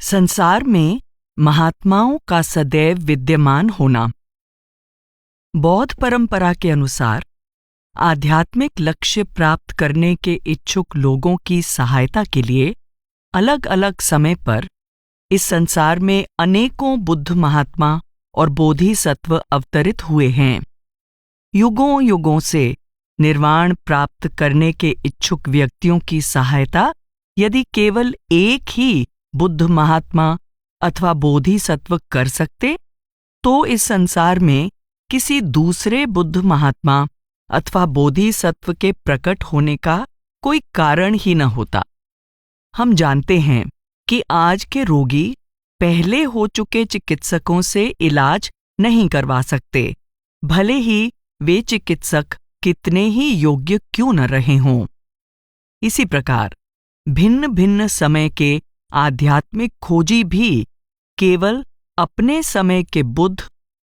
संसार में महात्माओं का सदैव विद्यमान होना। बौद्ध परंपरा के अनुसार आध्यात्मिक लक्ष्य प्राप्त करने के इच्छुक लोगों की सहायता के लिए अलग अलग समय पर इस संसार में अनेकों बुद्ध महात्मा और बोधिसत्व अवतरित हुए हैं। युगों युगों से निर्वाण प्राप्त करने के इच्छुक व्यक्तियों की सहायता यदि केवल एक ही बुद्ध महात्मा अथवा बोधिसत्व कर सकते, तो इस संसार में किसी दूसरे बुद्ध महात्मा अथवा बोधिसत्व के प्रकट होने का कोई कारण ही न होता। हम जानते हैं कि आज के रोगी पहले हो चुके चिकित्सकों से इलाज नहीं करवा सकते, भले ही वे चिकित्सक कितने ही योग्य क्यों न रहे हों। इसी प्रकार भिन्न भिन्न समय के आध्यात्मिक खोजी भी केवल अपने समय के बुद्ध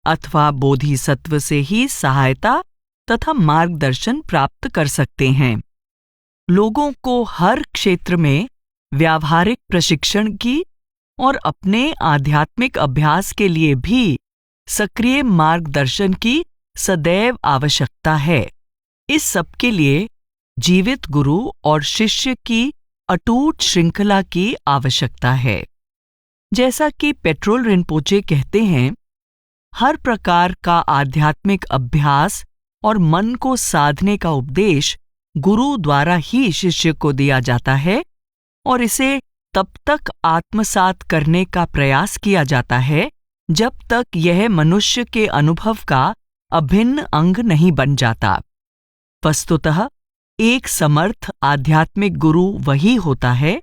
अथवा बोधिसत्व से ही सहायता तथा मार्गदर्शन प्राप्त कर सकते हैं। लोगों को हर क्षेत्र में व्यावहारिक प्रशिक्षण की और अपने आध्यात्मिक अभ्यास के लिए भी सक्रिय मार्गदर्शन की सदैव आवश्यकता है। इस सब के लिए जीवित गुरु और शिष्य की अटूट श्रृंखला की आवश्यकता है। जैसा कि पेट्रोल रिनपोचे कहते हैं, हर प्रकार का आध्यात्मिक अभ्यास और मन को साधने का उपदेश गुरु द्वारा ही शिष्य को दिया जाता है और इसे तब तक आत्मसात करने का प्रयास किया जाता है जब तक यह मनुष्य के अनुभव का अभिन्न अंग नहीं बन जाता। वस्तुतः एक समर्थ आध्यात्मिक गुरु वही होता है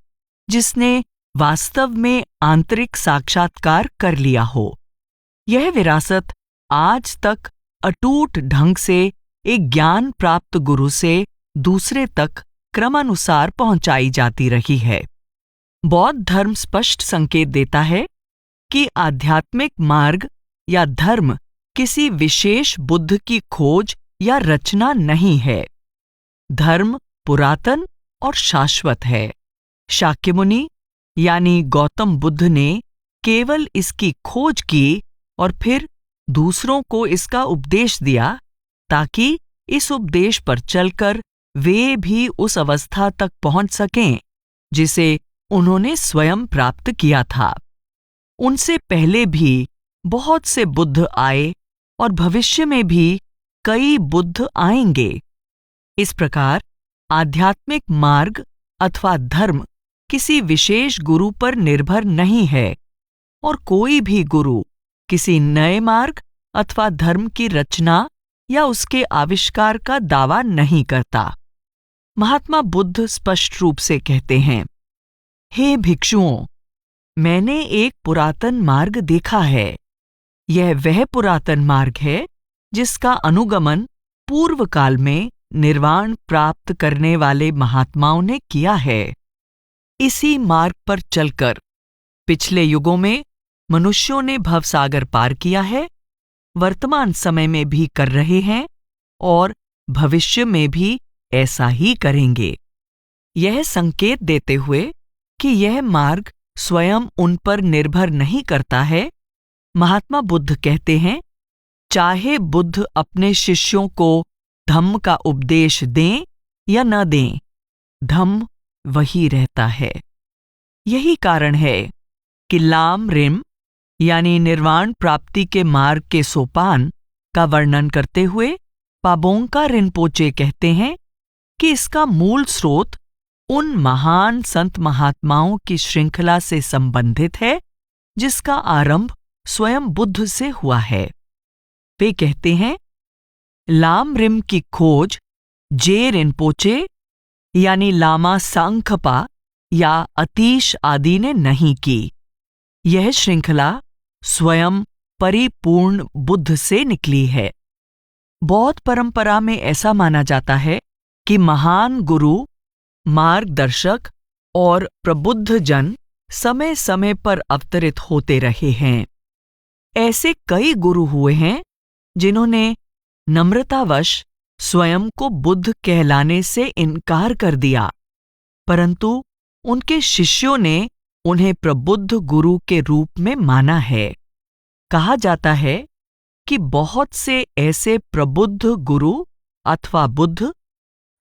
जिसने वास्तव में आंतरिक साक्षात्कार कर लिया हो। यह विरासत आज तक अटूट ढंग से एक ज्ञान प्राप्त गुरु से दूसरे तक क्रमानुसार पहुंचाई जाती रही है। बौद्ध धर्म स्पष्ट संकेत देता है कि आध्यात्मिक मार्ग या धर्म किसी विशेष बुद्ध की खोज या रचना नहीं है। धर्म पुरातन और शाश्वत है। शाक्य मुनि यानी गौतम बुद्ध ने केवल इसकी खोज की और फिर दूसरों को इसका उपदेश दिया ताकि इस उपदेश पर चलकर वे भी उस अवस्था तक पहुंच सकें जिसे उन्होंने स्वयं प्राप्त किया था। उनसे पहले भी बहुत से बुद्ध आए और भविष्य में भी कई बुद्ध आएंगे। इस प्रकार आध्यात्मिक मार्ग अथवा धर्म किसी विशेष गुरु पर निर्भर नहीं है और कोई भी गुरु किसी नए मार्ग अथवा धर्म की रचना या उसके आविष्कार का दावा नहीं करता। महात्मा बुद्ध स्पष्ट रूप से कहते हैं, हे भिक्षुओं, मैंने एक पुरातन मार्ग देखा है। यह वह पुरातन मार्ग है जिसका अनुगमन पूर्व काल में निर्वाण प्राप्त करने वाले महात्माओं ने किया है। इसी मार्ग पर चलकर पिछले युगों में मनुष्यों ने भवसागर पार किया है, वर्तमान समय में भी कर रहे हैं और भविष्य में भी ऐसा ही करेंगे। यह संकेत देते हुए कि यह मार्ग स्वयं उन पर निर्भर नहीं करता है, महात्मा बुद्ध कहते हैं, चाहे बुद्ध अपने शिष्यों को धम्म का उपदेश दें या न दें, धम्म वही रहता है। यही कारण है कि लाम रिम यानी निर्वाण प्राप्ति के मार्ग के सोपान का वर्णन करते हुए पाबोंका रिनपोचे कहते हैं कि इसका मूल स्रोत उन महान संत महात्माओं की श्रृंखला से संबंधित है जिसका आरंभ स्वयं बुद्ध से हुआ है। वे कहते हैं, लाम रिम की खोज जे रिनपोचे यानी लामा सांगखपा या अतीश आदि ने नहीं की। यह श्रृंखला स्वयं परिपूर्ण बुद्ध से निकली है। बौद्ध परंपरा में ऐसा माना जाता है कि महान गुरु, मार्गदर्शक और प्रबुद्ध जन समय समय पर अवतरित होते रहे हैं। ऐसे कई गुरु हुए हैं जिन्होंने नम्रतावश स्वयं को बुद्ध कहलाने से इनकार कर दिया, परंतु उनके शिष्यों ने उन्हें प्रबुद्ध गुरु के रूप में माना है। कहा जाता है कि बहुत से ऐसे प्रबुद्ध गुरु अथवा बुद्ध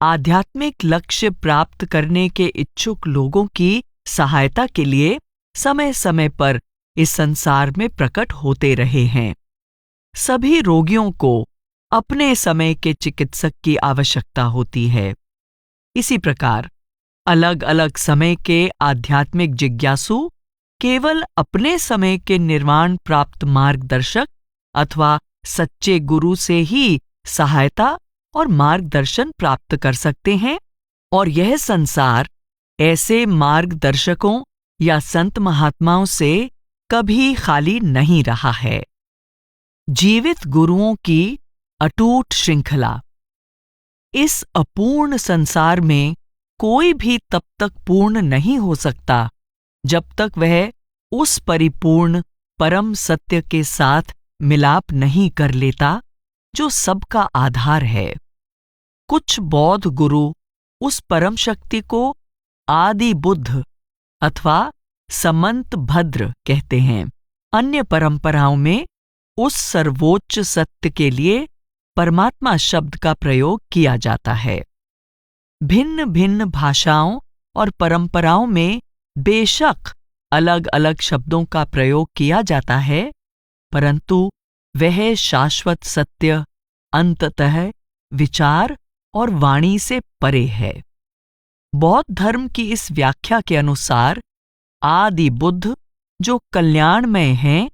आध्यात्मिक लक्ष्य प्राप्त करने के इच्छुक लोगों की सहायता के लिए समय समय पर इस संसार में प्रकट होते रहे हैं। सभी रोगियों को अपने समय के चिकित्सक की आवश्यकता होती है। इसी प्रकार अलग अलग समय के आध्यात्मिक जिज्ञासु केवल अपने समय के निर्वाण प्राप्त मार्गदर्शक अथवा सच्चे गुरु से ही सहायता और मार्गदर्शन प्राप्त कर सकते हैं, और यह संसार ऐसे मार्गदर्शकों या संत महात्माओं से कभी खाली नहीं रहा है। जीवित गुरुओं की अटूट श्रृंखला। इस अपूर्ण संसार में कोई भी तब तक पूर्ण नहीं हो सकता जब तक वह उस परिपूर्ण परम सत्य के साथ मिलाप नहीं कर लेता जो सबका आधार है। कुछ बौद्ध गुरु उस परम शक्ति को आदि बुद्ध अथवा समंत भद्र कहते हैं। अन्य परंपराओं में उस सर्वोच्च सत्य के लिए परमात्मा शब्द का प्रयोग किया जाता है। भिन्न भिन्न भाषाओं और परंपराओं में बेशक अलग अलग शब्दों का प्रयोग किया जाता है, परंतु वह शाश्वत सत्य अंततः विचार और वाणी से परे है। बौद्ध धर्म की इस व्याख्या के अनुसार आदि बुद्ध जो कल्याणमय हैं,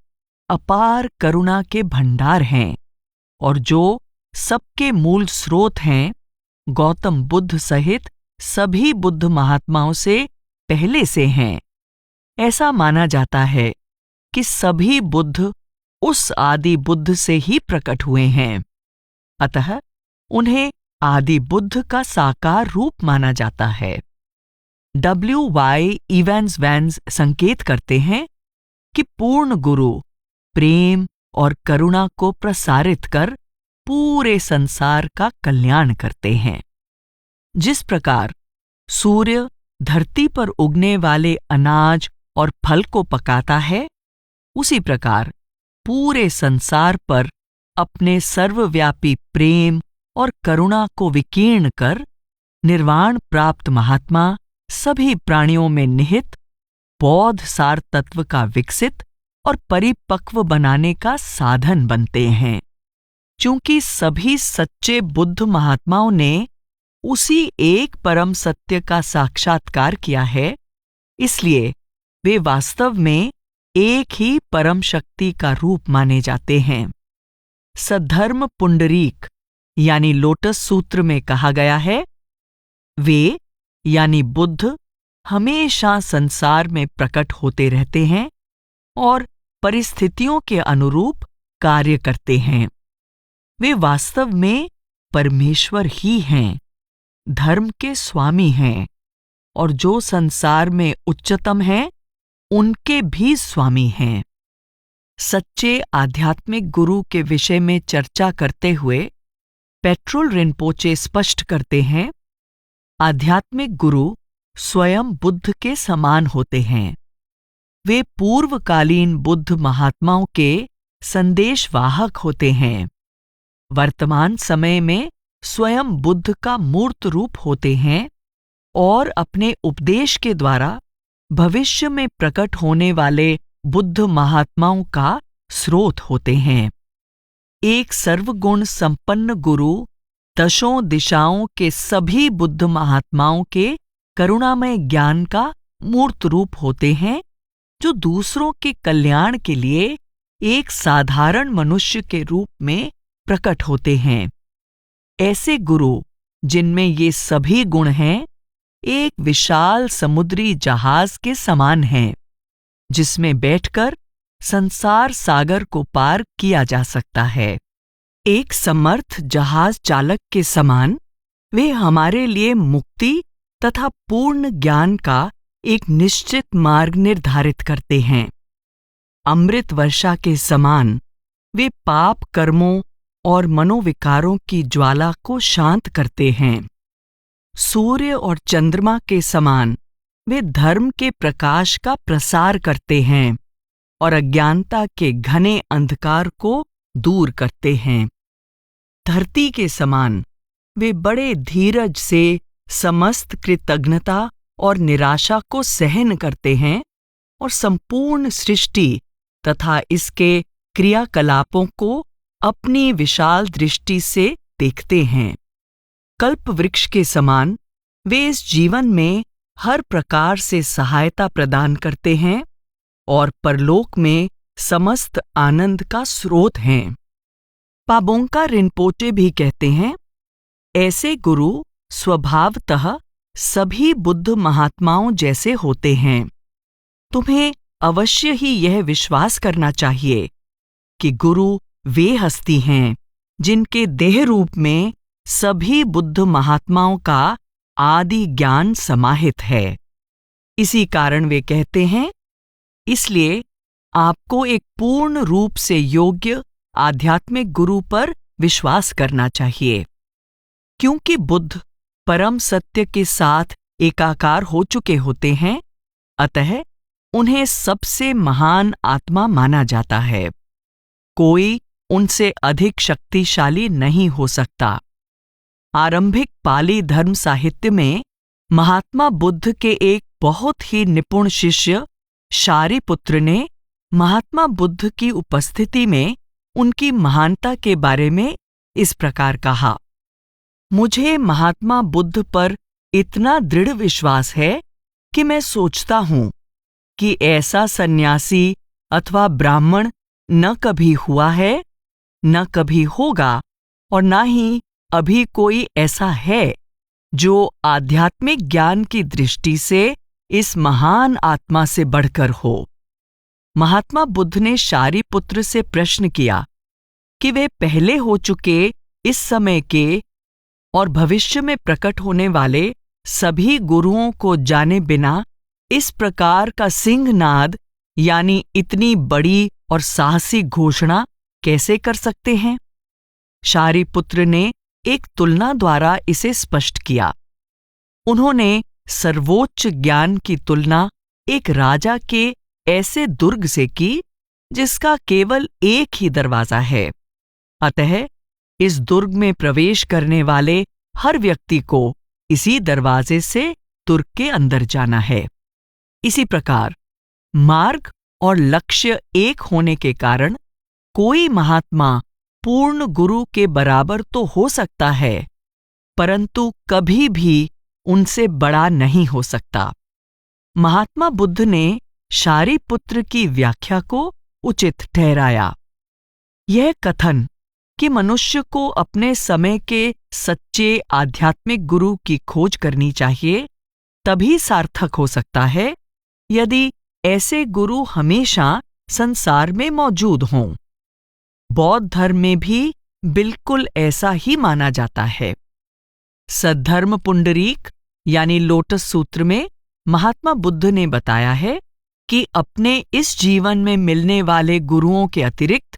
अपार करुणा के भंडार हैं और जो सबके मूल स्रोत हैं, गौतम बुद्ध सहित सभी बुद्ध महात्माओं से पहले से हैं। ऐसा माना जाता है कि सभी बुद्ध उस आदि बुद्ध से ही प्रकट हुए हैं, अतः उन्हें आदि बुद्ध का साकार रूप माना जाता है। W.Y. इवेंस वैन्स संकेत करते हैं कि पूर्ण गुरु प्रेम और करुणा को प्रसारित कर पूरे संसार का कल्याण करते हैं। जिस प्रकार सूर्य धरती पर उगने वाले अनाज और फल को पकाता है, उसी प्रकार पूरे संसार पर अपने सर्वव्यापी प्रेम और करुणा को विकीर्ण कर निर्वाण प्राप्त महात्मा सभी प्राणियों में निहित बौद्ध सार तत्व का विकसित और परिपक्व बनाने का साधन बनते हैं। चूंकि सभी सच्चे बुद्ध महात्माओं ने उसी एक परम सत्य का साक्षात्कार किया है, इसलिए वे वास्तव में एक ही परम शक्ति का रूप माने जाते हैं। सद्धर्म पुंडरीक यानी लोटस सूत्र में कहा गया है, वे यानी बुद्ध हमेशा संसार में प्रकट होते रहते हैं और परिस्थितियों के अनुरूप कार्य करते हैं। वे वास्तव में परमेश्वर ही हैं, धर्म के स्वामी हैं और जो संसार में उच्चतम हैं, उनके भी स्वामी हैं। सच्चे आध्यात्मिक गुरु के विषय में चर्चा करते हुए पेट्रोल रिनपोचे स्पष्ट करते हैं, आध्यात्मिक गुरु स्वयं बुद्ध के समान होते हैं। वे पूर्वकालीन बुद्ध महात्माओं के संदेशवाहक होते हैं। वर्तमान समय में स्वयं बुद्ध का मूर्त रूप होते हैं और अपने उपदेश के द्वारा भविष्य में प्रकट होने वाले बुद्ध महात्माओं का स्रोत होते हैं। एक सर्वगुण संपन्न गुरु दशों दिशाओं के सभी बुद्ध महात्माओं के करुणामय ज्ञान का मूर्त रूप होते हैं, जो दूसरों के कल्याण के लिए एक साधारण मनुष्य के रूप में प्रकट होते हैं। ऐसे गुरु जिनमें ये सभी गुण हैं, एक विशाल समुद्री जहाज के समान हैं, जिसमें बैठकर संसार सागर को पार किया जा सकता है। एक समर्थ जहाज चालक के समान वे हमारे लिए मुक्ति तथा पूर्ण ज्ञान का एक निश्चित मार्ग निर्धारित करते हैं। अमृत वर्षा के समान वे पाप कर्मों और मनोविकारों की ज्वाला को शांत करते हैं। सूर्य और चंद्रमा के समान वे धर्म के प्रकाश का प्रसार करते हैं और अज्ञानता के घने अंधकार को दूर करते हैं। धरती के समान वे बड़े धीरज से समस्त कृतज्ञता और निराशा को सहन करते हैं और संपूर्ण सृष्टि तथा इसके क्रियाकलापों को अपनी विशाल दृष्टि से देखते हैं। कल्प वृक्ष के समान वे इस जीवन में हर प्रकार से सहायता प्रदान करते हैं और परलोक में समस्त आनंद का स्रोत हैं। पाबोंका रिनपोचे भी कहते हैं, ऐसे गुरु स्वभावतः सभी बुद्ध महात्माओं जैसे होते हैं। तुम्हें अवश्य ही यह विश्वास करना चाहिए कि गुरु वे हस्ती हैं जिनके देह रूप में सभी बुद्ध महात्माओं का आदि ज्ञान समाहित है। इसी कारण वे कहते हैं, इसलिए आपको एक पूर्ण रूप से योग्य आध्यात्मिक गुरु पर विश्वास करना चाहिए। क्योंकि बुद्ध परम सत्य के साथ एकाकार हो चुके होते हैं, अतः उन्हें सबसे महान आत्मा माना जाता है। कोई उनसे अधिक शक्तिशाली नहीं हो सकता। आरंभिक पाली धर्म साहित्य में महात्मा बुद्ध के एक बहुत ही निपुण शिष्य शारिपुत्र ने महात्मा बुद्ध की उपस्थिति में उनकी महानता के बारे में इस प्रकार कहा, मुझे महात्मा बुद्ध पर इतना दृढ़ विश्वास है कि मैं सोचता हूं कि ऐसा सन्यासी अथवा ब्राह्मण न कभी हुआ है, न कभी होगा और न ही अभी कोई ऐसा है जो आध्यात्मिक ज्ञान की दृष्टि से इस महान आत्मा से बढ़कर हो। महात्मा बुद्ध ने शारिपुत्र से प्रश्न किया कि वे पहले हो चुके इस समय के और भविष्य में प्रकट होने वाले सभी गुरुओं को जाने बिना इस प्रकार का सिंहनाद यानी इतनी बड़ी और साहसी घोषणा कैसे कर सकते हैं? शारिपुत्र ने एक तुलना द्वारा इसे स्पष्ट किया। उन्होंने सर्वोच्च ज्ञान की तुलना एक राजा के ऐसे दुर्ग से की जिसका केवल एक ही दरवाजा है। अतः इस दुर्ग में प्रवेश करने वाले हर व्यक्ति को इसी दरवाजे से दुर्ग के अंदर जाना है। इसी प्रकार मार्ग और लक्ष्य एक होने के कारण कोई महात्मा पूर्ण गुरु के बराबर तो हो सकता है, परंतु कभी भी उनसे बड़ा नहीं हो सकता। महात्मा बुद्ध ने शारिपुत्र की व्याख्या को उचित ठहराया। यह कथन कि मनुष्य को अपने समय के सच्चे आध्यात्मिक गुरु की खोज करनी चाहिए तभी सार्थक हो सकता है यदि ऐसे गुरु हमेशा संसार में मौजूद हों। बौद्ध धर्म में भी बिल्कुल ऐसा ही माना जाता है। सद्धर्म पुंडरीक यानी लोटस सूत्र में महात्मा बुद्ध ने बताया है कि अपने इस जीवन में मिलने वाले गुरुओं के अतिरिक्त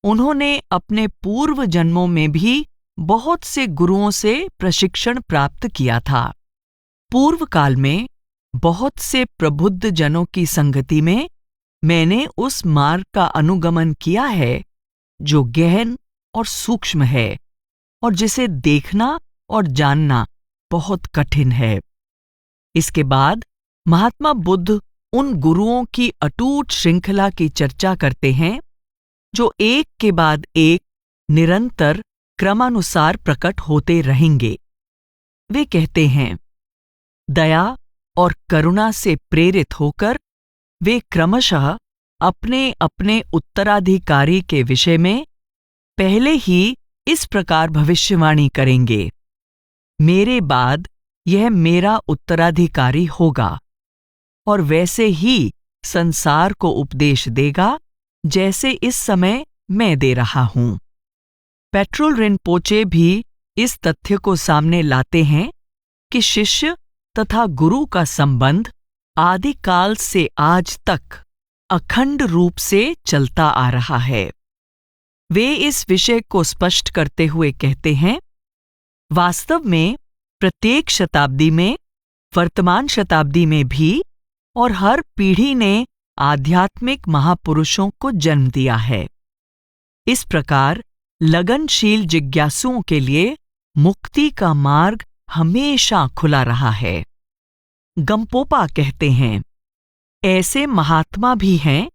उन्होंने अपने पूर्व जन्मों में भी बहुत से गुरुओं से प्रशिक्षण प्राप्त किया था। पूर्व काल में बहुत से प्रबुद्ध जनों की संगति में मैंने उस मार्ग का अनुगमन किया है जो गहन और सूक्ष्म है और जिसे देखना और जानना बहुत कठिन है। इसके बाद महात्मा बुद्ध उन गुरुओं की अटूट श्रृंखला की चर्चा करते हैं जो एक के बाद एक निरंतर क्रमानुसार प्रकट होते रहेंगे। वे कहते हैं, दया और करुणा से प्रेरित होकर वे क्रमशः अपने अपने उत्तराधिकारी के विषय में पहले ही इस प्रकार भविष्यवाणी करेंगे, मेरे बाद यह मेरा उत्तराधिकारी होगा और वैसे ही संसार को उपदेश देगा जैसे इस समय मैं दे रहा हूं। पेट्रोल रिनपोचे भी इस तथ्य को सामने लाते हैं कि शिष्य तथा गुरु का संबंध आदिकाल से आज तक अखंड रूप से चलता आ रहा है। वे इस विषय को स्पष्ट करते हुए कहते हैं, वास्तव में प्रत्येक शताब्दी में वर्तमान शताब्दी में भी और हर पीढ़ी ने आध्यात्मिक महापुरुषों को जन्म दिया है। इस प्रकार लगनशील जिज्ञासुओं के लिए मुक्ति का मार्ग हमेशा खुला रहा है। गंपोपा कहते हैं, ऐसे महात्मा भी हैं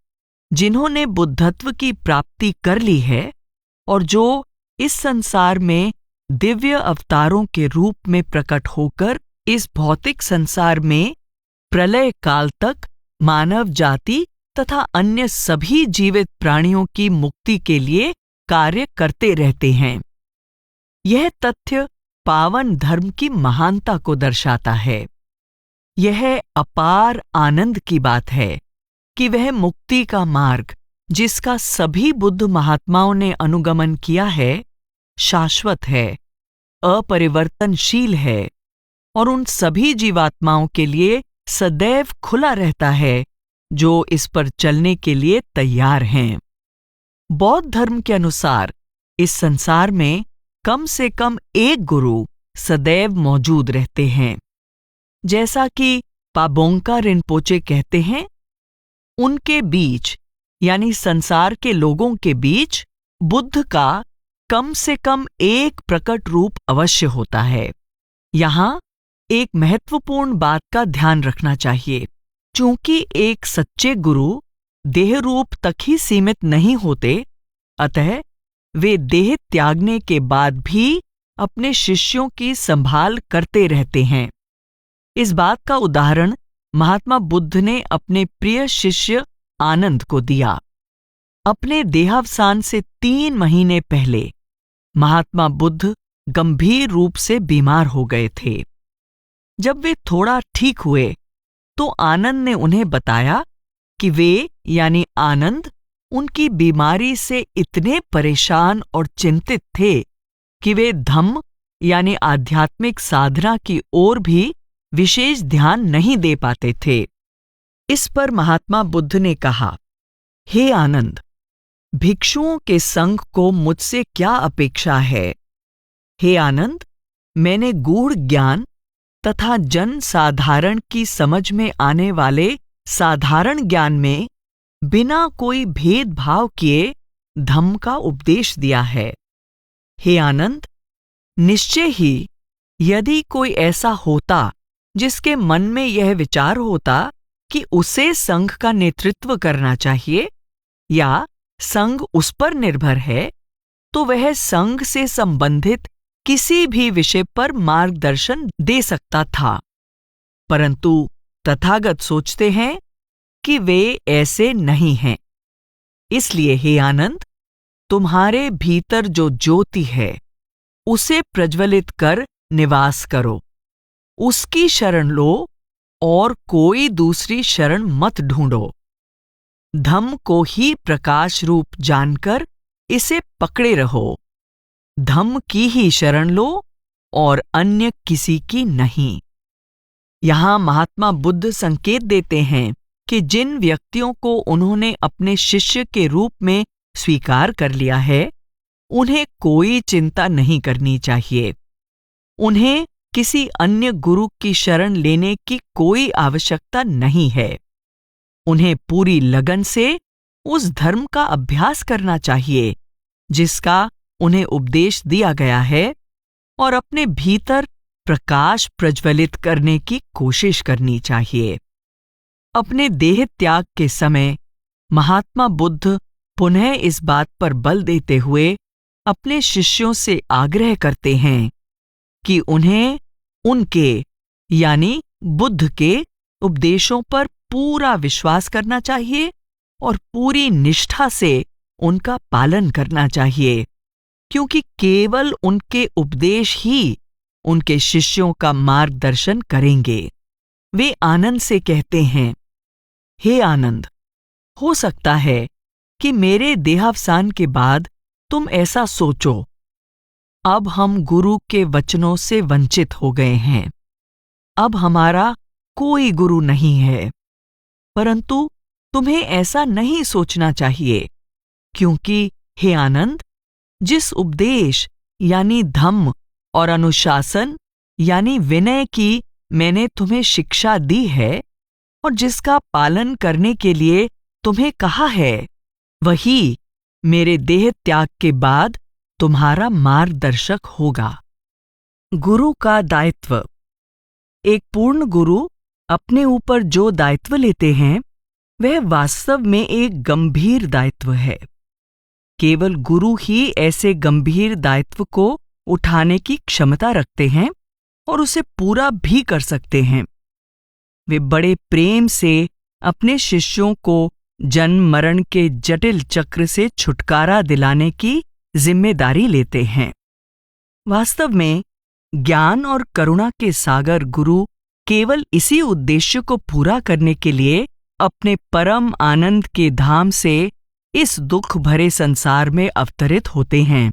जिन्होंने बुद्धत्व की प्राप्ति कर ली है और जो इस संसार में दिव्य अवतारों के रूप में प्रकट होकर इस भौतिक संसार में प्रलय काल तक मानव जाति तथा अन्य सभी जीवित प्राणियों की मुक्ति के लिए कार्य करते रहते हैं। यह तथ्य पावन धर्म की महानता को दर्शाता है। यह अपार आनंद की बात है कि वह मुक्ति का मार्ग जिसका सभी बुद्ध महात्माओं ने अनुगमन किया है, शाश्वत है, अपरिवर्तनशील है और उन सभी जीवात्माओं के लिए सदैव खुला रहता है जो इस पर चलने के लिए तैयार हैं। बौद्ध धर्म के अनुसार इस संसार में कम से कम एक गुरु सदैव मौजूद रहते हैं। जैसा कि पाबोंका रिनपोचे कहते हैं, उनके बीच यानी संसार के लोगों के बीच बुद्ध का कम से कम एक प्रकट रूप अवश्य होता है। यहाँ एक महत्वपूर्ण बात का ध्यान रखना चाहिए। चूंकि एक सच्चे गुरु देह रूप तक ही सीमित नहीं होते, अतः वे देह त्यागने के बाद भी अपने शिष्यों की संभाल करते रहते हैं। इस बात का उदाहरण महात्मा बुद्ध ने अपने प्रिय शिष्य आनंद को दिया। अपने देहावसान से 3 महीने पहले महात्मा बुद्ध गंभीर रूप से बीमार हो गए थे। जब वे थोड़ा ठीक हुए तो आनंद ने उन्हें बताया कि वे यानी आनंद उनकी बीमारी से इतने परेशान और चिंतित थे कि वे धम्म यानी आध्यात्मिक साधना की ओर भी विशेष ध्यान नहीं दे पाते थे। इस पर महात्मा बुद्ध ने कहा, हे आनंद, भिक्षुओं के संग को मुझसे क्या अपेक्षा है? हे आनंद, मैंने गूढ़ ज्ञान तथा जन साधारण की समझ में आने वाले साधारण ज्ञान में बिना कोई भेदभाव किए धम्म का उपदेश दिया है। हे आनंद, निश्चय ही यदि कोई ऐसा होता जिसके मन में यह विचार होता कि उसे संघ का नेतृत्व करना चाहिए या संघ उस पर निर्भर है, तो वह संघ से संबंधित किसी भी विषय पर मार्गदर्शन दे सकता था। परंतु तथागत सोचते हैं कि वे ऐसे नहीं हैं। इसलिए हे आनंद, तुम्हारे भीतर जो ज्योति है उसे प्रज्वलित कर निवास करो, उसकी शरण लो और कोई दूसरी शरण मत ढूंढो। धम्म को ही प्रकाश रूप जानकर इसे पकड़े रहो। धम्म की ही शरण लो और अन्य किसी की नहीं। यहां महात्मा बुद्ध संकेत देते हैं कि जिन व्यक्तियों को उन्होंने अपने शिष्य के रूप में स्वीकार कर लिया है, उन्हें कोई चिंता नहीं करनी चाहिए। उन्हें किसी अन्य गुरु की शरण लेने की कोई आवश्यकता नहीं है। उन्हें पूरी लगन से उस धर्म का अभ्यास करना चाहिए जिसका उन्हें उपदेश दिया गया है और अपने भीतर प्रकाश प्रज्वलित करने की कोशिश करनी चाहिए। अपने देह त्याग के समय महात्मा बुद्ध पुनः इस बात पर बल देते हुए अपने शिष्यों से आग्रह करते हैं कि उन्हें उनके यानी बुद्ध के उपदेशों पर पूरा विश्वास करना चाहिए और पूरी निष्ठा से उनका पालन करना चाहिए, क्योंकि केवल उनके उपदेश ही उनके शिष्यों का मार्गदर्शन करेंगे। वे आनंद से कहते हैं, हे आनंद, हो सकता है कि मेरे देहावसान के बाद तुम ऐसा सोचो, अब हम गुरु के वचनों से वंचित हो गए हैं, अब हमारा कोई गुरु नहीं है। परंतु तुम्हें ऐसा नहीं सोचना चाहिए, क्योंकि हे आनंद, जिस उपदेश यानी धम्म और अनुशासन यानी विनय की मैंने तुम्हें शिक्षा दी है और जिसका पालन करने के लिए तुम्हें कहा है, वही मेरे देह त्याग के बाद तुम्हारा मार्गदर्शक होगा। गुरु का दायित्व। एक पूर्ण गुरु अपने ऊपर जो दायित्व लेते हैं, वह वास्तव में एक गंभीर दायित्व है। केवल गुरु ही ऐसे गंभीर दायित्व को उठाने की क्षमता रखते हैं और उसे पूरा भी कर सकते हैं। वे बड़े प्रेम से अपने शिष्यों को जन्म मरण के जटिल चक्र से छुटकारा दिलाने की जिम्मेदारी लेते हैं। वास्तव में ज्ञान और करुणा के सागर गुरु केवल इसी उद्देश्य को पूरा करने के लिए अपने परम आनंद के धाम से इस दुख भरे संसार में अवतरित होते हैं।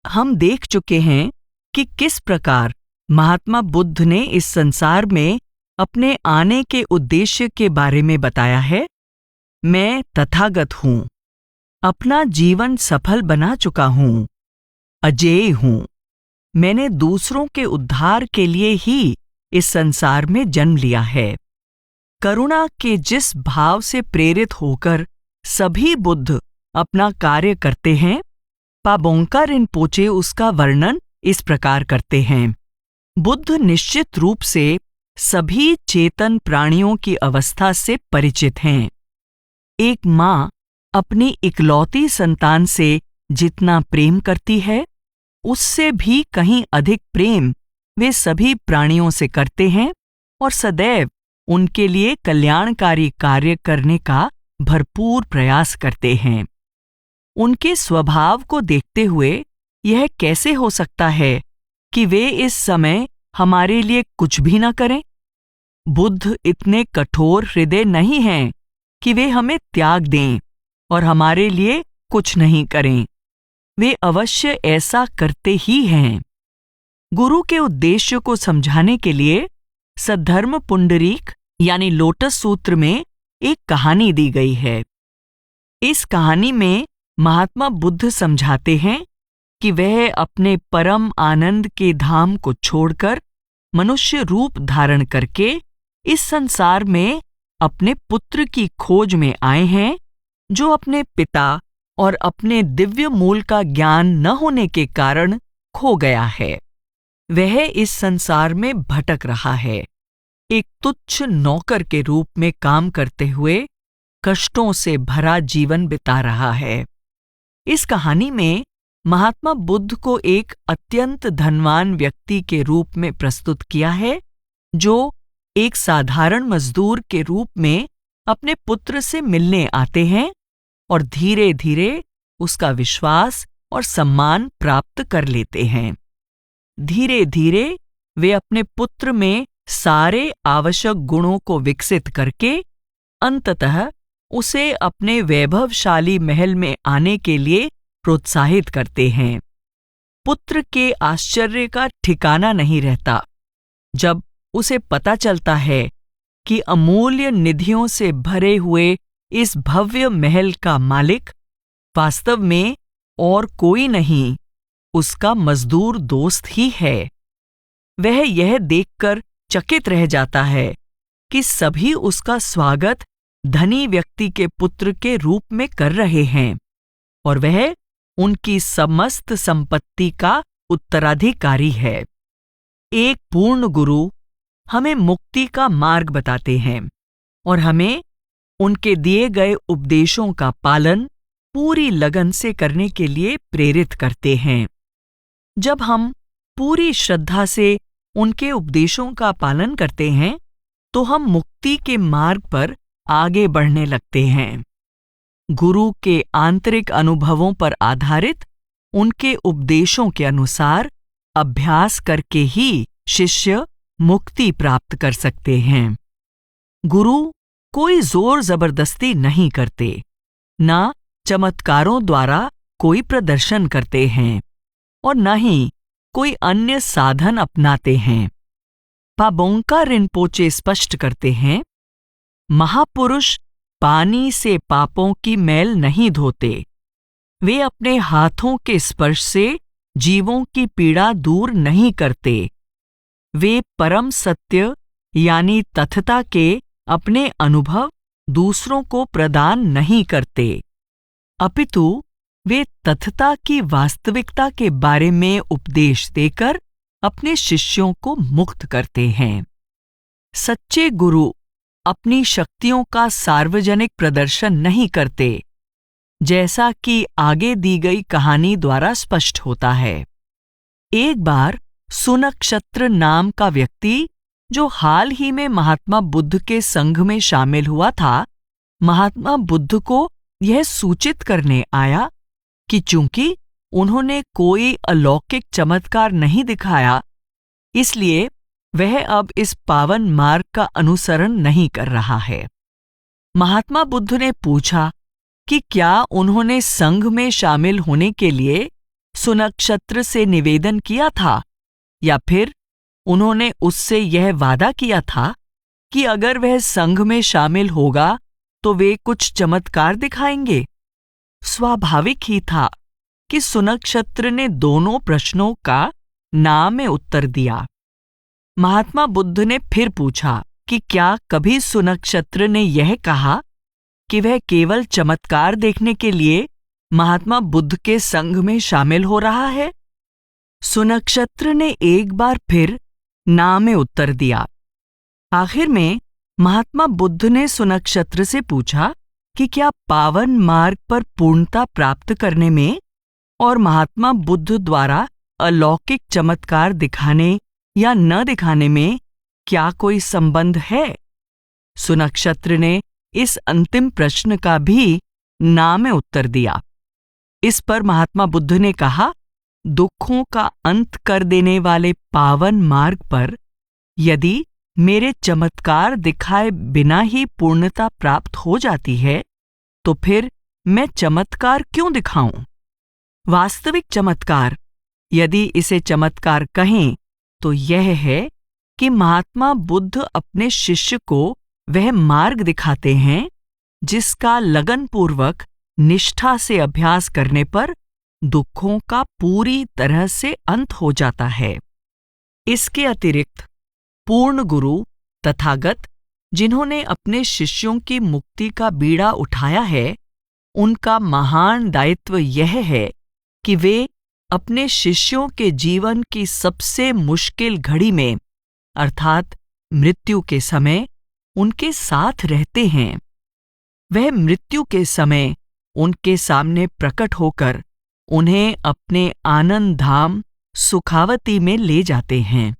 हम देख चुके हैं कि किस प्रकार महात्मा बुद्ध ने इस संसार में अपने आने के उद्देश्य के बारे में बताया है। मैं तथागत हूं, अपना जीवन सफल बना चुका हूं, अजेय हूं। मैंने दूसरों के उद्धार के लिए ही इस संसार में जन्म लिया है। करुणा के जिस भाव से प्रेरित होकर सभी बुद्ध अपना कार्य करते हैं, पाबोंका रिनपोचे उसका वर्णन इस प्रकार करते हैं। बुद्ध निश्चित रूप से सभी चेतन प्राणियों की अवस्था से परिचित हैं। एक माँ अपनी इकलौती संतान से जितना प्रेम करती है, उससे भी कहीं अधिक प्रेम वे सभी प्राणियों से करते हैं और सदैव उनके लिए कल्याणकारी कार्य करने का भरपूर प्रयास करते हैं। उनके स्वभाव को देखते हुए यह कैसे हो सकता है कि वे इस समय हमारे लिए कुछ भी न करें? बुद्ध इतने कठोर हृदय नहीं हैं कि वे हमें त्याग दें और हमारे लिए कुछ नहीं करें। वे अवश्य ऐसा करते ही हैं। गुरु के उद्देश्य को समझाने के लिए सद्धर्म पुंडरीक यानी लोटस सूत्र में एक कहानी दी गई है। इस कहानी में महात्मा बुद्ध समझाते हैं कि वह अपने परम आनंद के धाम को छोड़कर मनुष्य रूप धारण करके इस संसार में अपने पुत्र की खोज में आए हैं, जो अपने पिता और अपने दिव्य मूल का ज्ञान न होने के कारण खो गया है। वह इस संसार में भटक रहा है, एक तुच्छ नौकर के रूप में काम करते हुए कष्टों से भरा जीवन बिता रहा है। इस कहानी में महात्मा बुद्ध को एक अत्यंत धनवान व्यक्ति के रूप में प्रस्तुत किया है, जो एक साधारण मजदूर के रूप में अपने पुत्र से मिलने आते हैं और धीरे धीरे उसका विश्वास और सम्मान प्राप्त कर लेते हैं। धीरे धीरे वे अपने पुत्र में सारे आवश्यक गुणों को विकसित करके अंततः उसे अपने वैभवशाली महल में आने के लिए प्रोत्साहित करते हैं। पुत्र के आश्चर्य का ठिकाना नहीं रहता जब उसे पता चलता है कि अमूल्य निधियों से भरे हुए इस भव्य महल का मालिक वास्तव में और कोई नहीं, उसका मजदूर दोस्त ही है। वह यह देखकर चकित रह जाता है कि सभी उसका स्वागत धनी व्यक्ति के पुत्र के रूप में कर रहे हैं और वह उनकी समस्त संपत्ति का उत्तराधिकारी है। एक पूर्ण गुरु हमें मुक्ति का मार्ग बताते हैं और हमें उनके दिए गए उपदेशों का पालन पूरी लगन से करने के लिए प्रेरित करते हैं। जब हम पूरी श्रद्धा से उनके उपदेशों का पालन करते हैं, तो हम मुक्ति के मार्ग पर आगे बढ़ने लगते हैं। गुरु के आंतरिक अनुभवों पर आधारित उनके उपदेशों के अनुसार अभ्यास करके ही शिष्य मुक्ति प्राप्त कर सकते हैं। गुरु कोई जोर जबरदस्ती नहीं करते, न चमत्कारों द्वारा कोई प्रदर्शन करते हैं और न ही कोई अन्य साधन अपनाते हैं। पाबोंका रिनपोचे स्पष्ट करते हैं, महापुरुष पानी से पापों की मैल नहीं धोते। वे अपने हाथों के स्पर्श से जीवों की पीड़ा दूर नहीं करते। वे परम सत्य यानी तथता के अपने अनुभव दूसरों को प्रदान नहीं करते, अपितु वे तथता की वास्तविकता के बारे में उपदेश देकर अपने शिष्यों को मुक्त करते हैं। सच्चे गुरु अपनी शक्तियों का सार्वजनिक प्रदर्शन नहीं करते, जैसा कि आगे दी गई कहानी द्वारा स्पष्ट होता है। एक बार सुनक्षत्र नाम का व्यक्ति, जो हाल ही में महात्मा बुद्ध के संघ में शामिल हुआ था, महात्मा बुद्ध को यह सूचित करने आया कि चूंकि उन्होंने कोई अलौकिक चमत्कार नहीं दिखाया, इसलिए वह अब इस पावन मार्ग का अनुसरण नहीं कर रहा है। महात्मा बुद्ध ने पूछा कि क्या उन्होंने संघ में शामिल होने के लिए सुनक्षत्र से निवेदन किया था, या फिर उन्होंने उससे यह वादा किया था कि अगर वह संघ में शामिल होगा तो वे कुछ चमत्कार दिखाएंगे। स्वाभाविक ही था कि सुनक्षत्र ने दोनों प्रश्नों का ना में उत्तर दिया। महात्मा बुद्ध ने फिर पूछा कि क्या कभी सुनक्षत्र ने यह कहा कि वह केवल चमत्कार देखने के लिए महात्मा बुद्ध के संघ में शामिल हो रहा है? सुनक्षत्र ने एक बार फिर ना में उत्तर दिया। आखिर में महात्मा बुद्ध ने सुनक्षत्र से पूछा कि क्या पावन मार्ग पर पूर्णता प्राप्त करने में और महात्मा बुद्ध द्वारा अलौकिक चमत्कार दिखाने या न दिखाने में क्या कोई संबंध है? सुनक्षत्र ने इस अंतिम प्रश्न का भी ना में उत्तर दिया। इस पर महात्मा बुद्ध ने कहा, दुखों का अंत कर देने वाले पावन मार्ग पर यदि मेरे चमत्कार दिखाए बिना ही पूर्णता प्राप्त हो जाती है, तो फिर मैं चमत्कार क्यों दिखाऊं? वास्तविक चमत्कार, यदि इसे चमत्कार कहें, तो यह है कि महात्मा बुद्ध अपने शिष्य को वह मार्ग दिखाते हैं जिसका लगनपूर्वक निष्ठा से अभ्यास करने पर दुखों का पूरी तरह से अंत हो जाता है। इसके अतिरिक्त पूर्ण गुरु तथागत, जिन्होंने अपने शिष्यों की मुक्ति का बीड़ा उठाया है, उनका महान दायित्व यह है कि वे अपने शिष्यों के जीवन की सबसे मुश्किल घड़ी में, अर्थात मृत्यु के समय, उनके साथ रहते हैं। वह मृत्यु के समय उनके सामने प्रकट होकर उन्हें अपने आनंद धाम सुखावती में ले जाते हैं।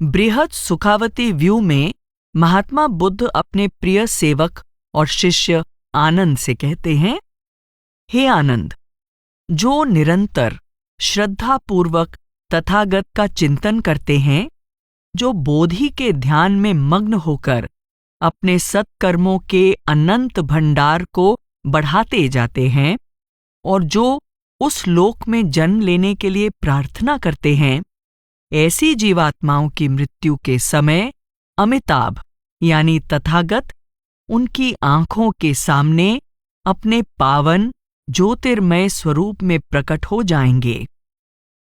बृहद सुखावती व्यू में महात्मा बुद्ध अपने प्रिय सेवक और शिष्य आनंद से कहते हैं, हे आनंद, जो निरंतर श्रद्धापूर्वक तथागत का चिंतन करते हैं, जो बोधि के ध्यान में मग्न होकर अपने सत्कर्मों के अनंत भंडार को बढ़ाते जाते हैं और जो उस लोक में जन्म लेने के लिए प्रार्थना करते हैं, ऐसी जीवात्माओं की मृत्यु के समय अमिताभ यानी तथागत उनकी आंखों के सामने अपने पावन ज्योतिर्मय स्वरूप में प्रकट हो जाएंगे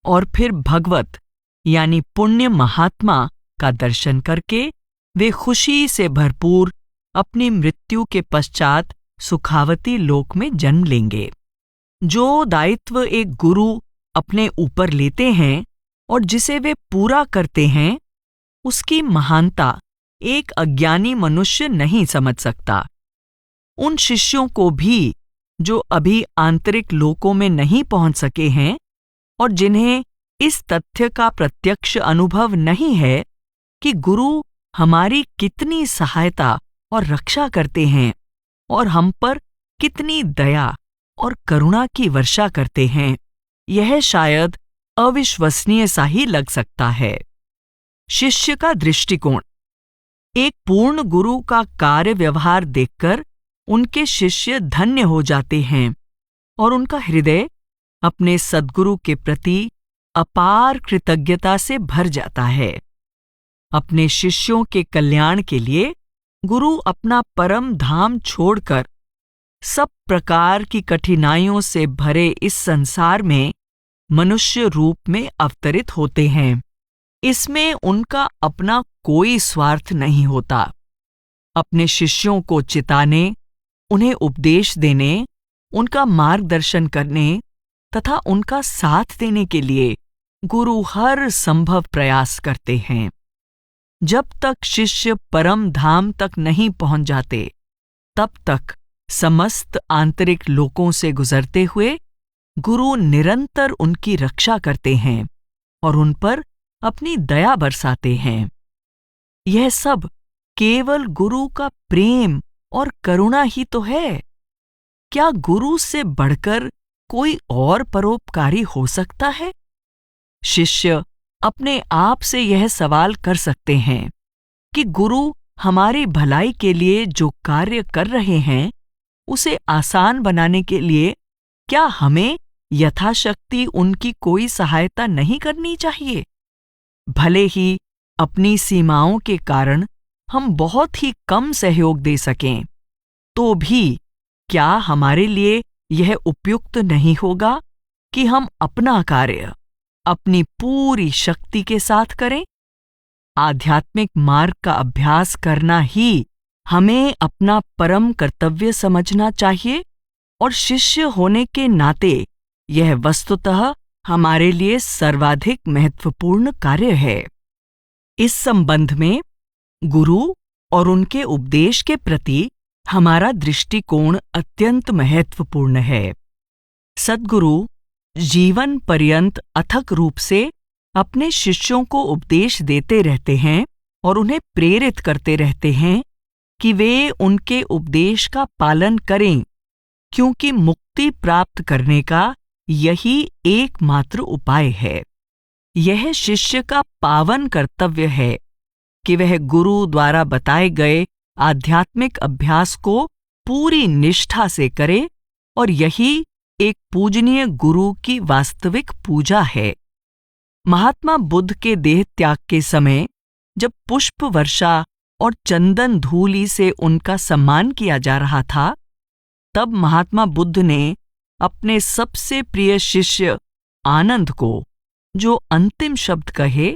और फिर भगवत यानी पुण्य महात्मा का दर्शन करके वे खुशी से भरपूर अपनी मृत्यु के पश्चात सुखावती लोक में जन्म लेंगे। जो दायित्व एक गुरु अपने ऊपर लेते हैं और जिसे वे पूरा करते हैं, उसकी महानता एक अज्ञानी मनुष्य नहीं समझ सकता। उन शिष्यों को भी जो अभी आंतरिक लोकों में नहीं पहुंच सके हैं और जिन्हें इस तथ्य का प्रत्यक्ष अनुभव नहीं है कि गुरु हमारी कितनी सहायता और रक्षा करते हैं और हम पर कितनी दया और करुणा की वर्षा करते हैं, यह शायद अविश्वसनीय सा ही लग सकता है। शिष्य का दृष्टिकोण। एक पूर्ण गुरु का कार्य व्यवहार देखकर उनके शिष्य धन्य हो जाते हैं और उनका हृदय अपने सद्गुरु के प्रति अपार कृतज्ञता से भर जाता है। अपने शिष्यों के कल्याण के लिए गुरु अपना परम धाम छोड़कर सब प्रकार की कठिनाइयों से भरे इस संसार में मनुष्य रूप में अवतरित होते हैं। इसमें उनका अपना कोई स्वार्थ नहीं होता। अपने शिष्यों को चिताने, उन्हें उपदेश देने, उनका मार्गदर्शन करने तथा उनका साथ देने के लिए गुरु हर संभव प्रयास करते हैं। जब तक शिष्य परम धाम तक नहीं पहुंच जाते, तब तक समस्त आंतरिक लोकों से गुजरते हुए गुरु निरंतर उनकी रक्षा करते हैं और उन पर अपनी दया बरसाते हैं। यह सब केवल गुरु का प्रेम और करुणा ही तो है। क्या गुरु से बढ़कर कोई और परोपकारी हो सकता है? शिष्य अपने आप से यह सवाल कर सकते हैं कि गुरु हमारी भलाई के लिए जो कार्य कर रहे हैं, उसे आसान बनाने के लिए क्या हमें यथाशक्ति उनकी कोई सहायता नहीं करनी चाहिए? भले ही अपनी सीमाओं के कारण हम बहुत ही कम सहयोग दे सकें, तो भी क्या हमारे लिए यह उपयुक्त नहीं होगा कि हम अपना कार्य अपनी पूरी शक्ति के साथ करें? आध्यात्मिक मार्ग का अभ्यास करना ही हमें अपना परम कर्तव्य समझना चाहिए और शिष्य होने के नाते यह वस्तुतः हमारे लिए सर्वाधिक महत्वपूर्ण कार्य है। इस संबंध में गुरु और उनके उपदेश के प्रति हमारा दृष्टिकोण अत्यंत महत्वपूर्ण है। सद्गुरु जीवन पर्यंत अथक रूप से अपने शिष्यों को उपदेश देते रहते हैं और उन्हें प्रेरित करते रहते हैं कि वे उनके उपदेश का पालन करें, क्योंकि मुक्ति प्राप्त करने का यही एकमात्र उपाय है। यह शिष्य का पावन कर्तव्य है कि वह गुरु द्वारा बताए गए आध्यात्मिक अभ्यास को पूरी निष्ठा से करे, और यही एक पूजनीय गुरु की वास्तविक पूजा है। महात्मा बुद्ध के देह त्याग के समय जब पुष्प वर्षा और चंदन धूलि से उनका सम्मान किया जा रहा था, तब महात्मा बुद्ध ने अपने सबसे प्रिय शिष्य आनंद को जो अंतिम शब्द कहे,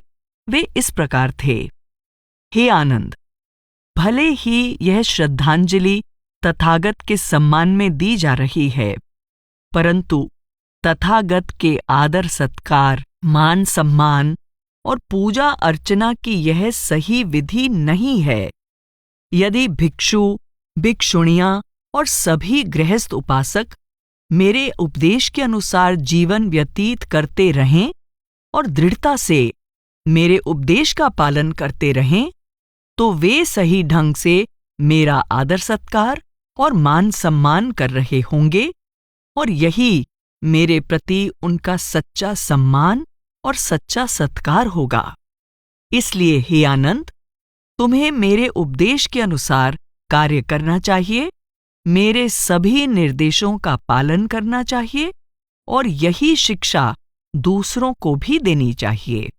वे इस प्रकार थे: हे आनंद, भले ही यह श्रद्धांजलि तथागत के सम्मान में दी जा रही है, परंतु तथागत के आदर सत्कार, मान सम्मान और पूजा अर्चना की यह सही विधि नहीं है। यदि भिक्षु, भिक्षुणियां और सभी गृहस्थ उपासक मेरे उपदेश के अनुसार जीवन व्यतीत करते रहें और दृढ़ता से मेरे उपदेश का पालन करते रहें, तो वे सही ढंग से मेरा आदर सत्कार और मान सम्मान कर रहे होंगे, और यही मेरे प्रति उनका सच्चा सम्मान और सच्चा सत्कार होगा। इसलिए हे आनंद, तुम्हें मेरे उपदेश के अनुसार कार्य करना चाहिए, मेरे सभी निर्देशों का पालन करना चाहिए, और यही शिक्षा दूसरों को भी देनी चाहिए।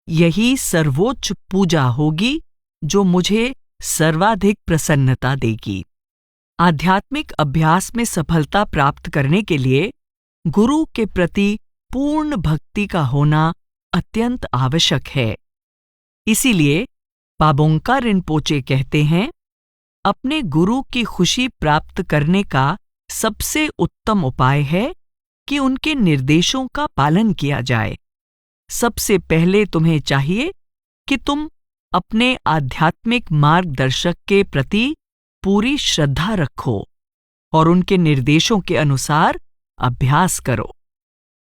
यही सर्वोच्च पूजा होगी जो मुझे सर्वाधिक प्रसन्नता देगी। आध्यात्मिक अभ्यास में सफलता प्राप्त करने के लिए गुरु के प्रति पूर्ण भक्ति का होना अत्यंत आवश्यक है। इसीलिए पाबोंगका रिनपोचे कहते हैं, अपने गुरु की खुशी प्राप्त करने का सबसे उत्तम उपाय है कि उनके निर्देशों का पालन किया जाए। सबसे पहले तुम्हें चाहिए कि तुम अपने आध्यात्मिक मार्गदर्शक के प्रति पूरी श्रद्धा रखो और उनके निर्देशों के अनुसार अभ्यास करो।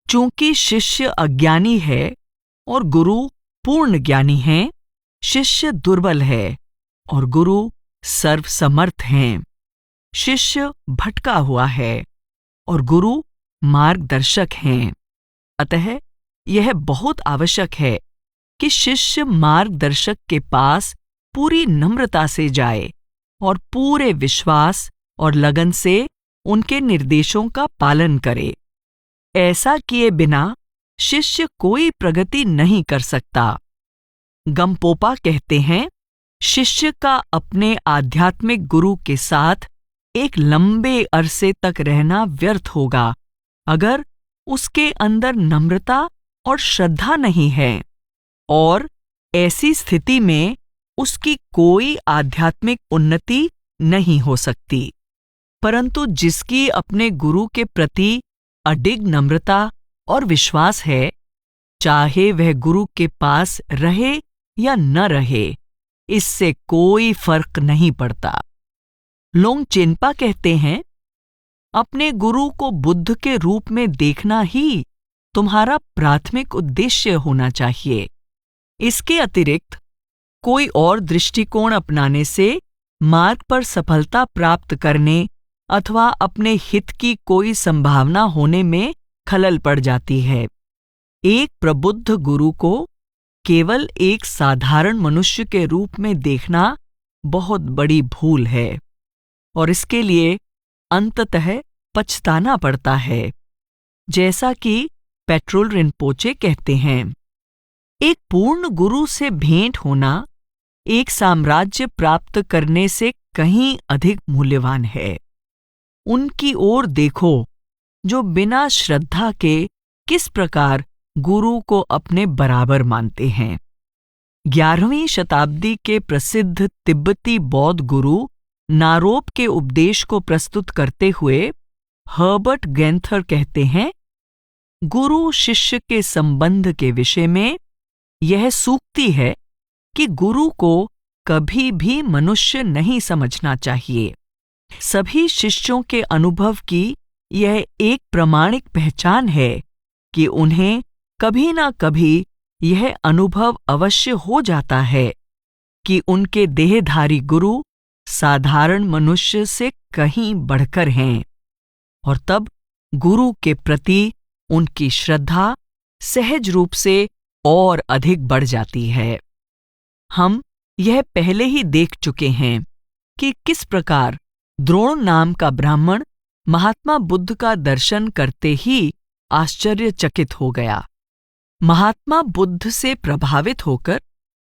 चूंकि शिष्य अज्ञानी है और गुरु पूर्ण ज्ञानी है, शिष्य दुर्बल है और गुरु सर्वसमर्थ हैं। शिष्य भटका हुआ है और गुरु मार्गदर्शक हैं। अतः यह बहुत आवश्यक है कि शिष्य मार्गदर्शक के पास पूरी नम्रता से जाए और पूरे विश्वास और लगन से उनके निर्देशों का पालन करे। ऐसा किए बिना शिष्य कोई प्रगति नहीं कर सकता। गमपोपा कहते हैं, शिष्य का अपने आध्यात्मिक गुरु के साथ एक लंबे अरसे तक रहना व्यर्थ होगा अगर उसके अंदर नम्रता और श्रद्धा नहीं है, और ऐसी स्थिति में उसकी कोई आध्यात्मिक उन्नति नहीं हो सकती। परंतु जिसकी अपने गुरु के प्रति अडिग नम्रता और विश्वास है, चाहे वह गुरु के पास रहे या न रहे, इससे कोई फर्क नहीं पड़ता। लोंगचेनपा कहते हैं, अपने गुरु को बुद्ध के रूप में देखना ही तुम्हारा प्राथमिक उद्देश्य होना चाहिए। इसके अतिरिक्त कोई और दृष्टिकोण अपनाने से मार्ग पर सफलता प्राप्त करने अथवा अपने हित की कोई संभावना होने में खलल पड़ जाती है। एक प्रबुद्ध गुरु को केवल एक साधारण मनुष्य के रूप में देखना बहुत बड़ी भूल है और इसके लिए अंततः पछताना पड़ता है। जैसा कि पेट्रोल रिनपोचे कहते हैं, एक पूर्ण गुरु से भेंट होना एक साम्राज्य प्राप्त करने से कहीं अधिक मूल्यवान है। उनकी ओर देखो जो बिना श्रद्धा के किस प्रकार गुरु को अपने बराबर मानते हैं। 11वीं शताब्दी के प्रसिद्ध तिब्बती बौद्ध गुरु नारोप के उपदेश को प्रस्तुत करते हुए हर्बर्ट गैंथर कहते हैं, गुरु शिष्य के संबंध के विषय में यह सूक्ति है कि गुरु को कभी भी मनुष्य नहीं समझना चाहिए। सभी शिष्यों के अनुभव की यह एक प्रामाणिक पहचान है कि उन्हें कभी ना कभी यह अनुभव अवश्य हो जाता है कि उनके देहधारी गुरु साधारण मनुष्य से कहीं बढ़कर हैं, और तब गुरु के प्रति उनकी श्रद्धा सहज रूप से और अधिक बढ़ जाती है। हम यह पहले ही देख चुके हैं कि किस प्रकार द्रोण नाम का ब्राह्मण महात्मा बुद्ध का दर्शन करते ही आश्चर्यचकित हो गया। महात्मा बुद्ध से प्रभावित होकर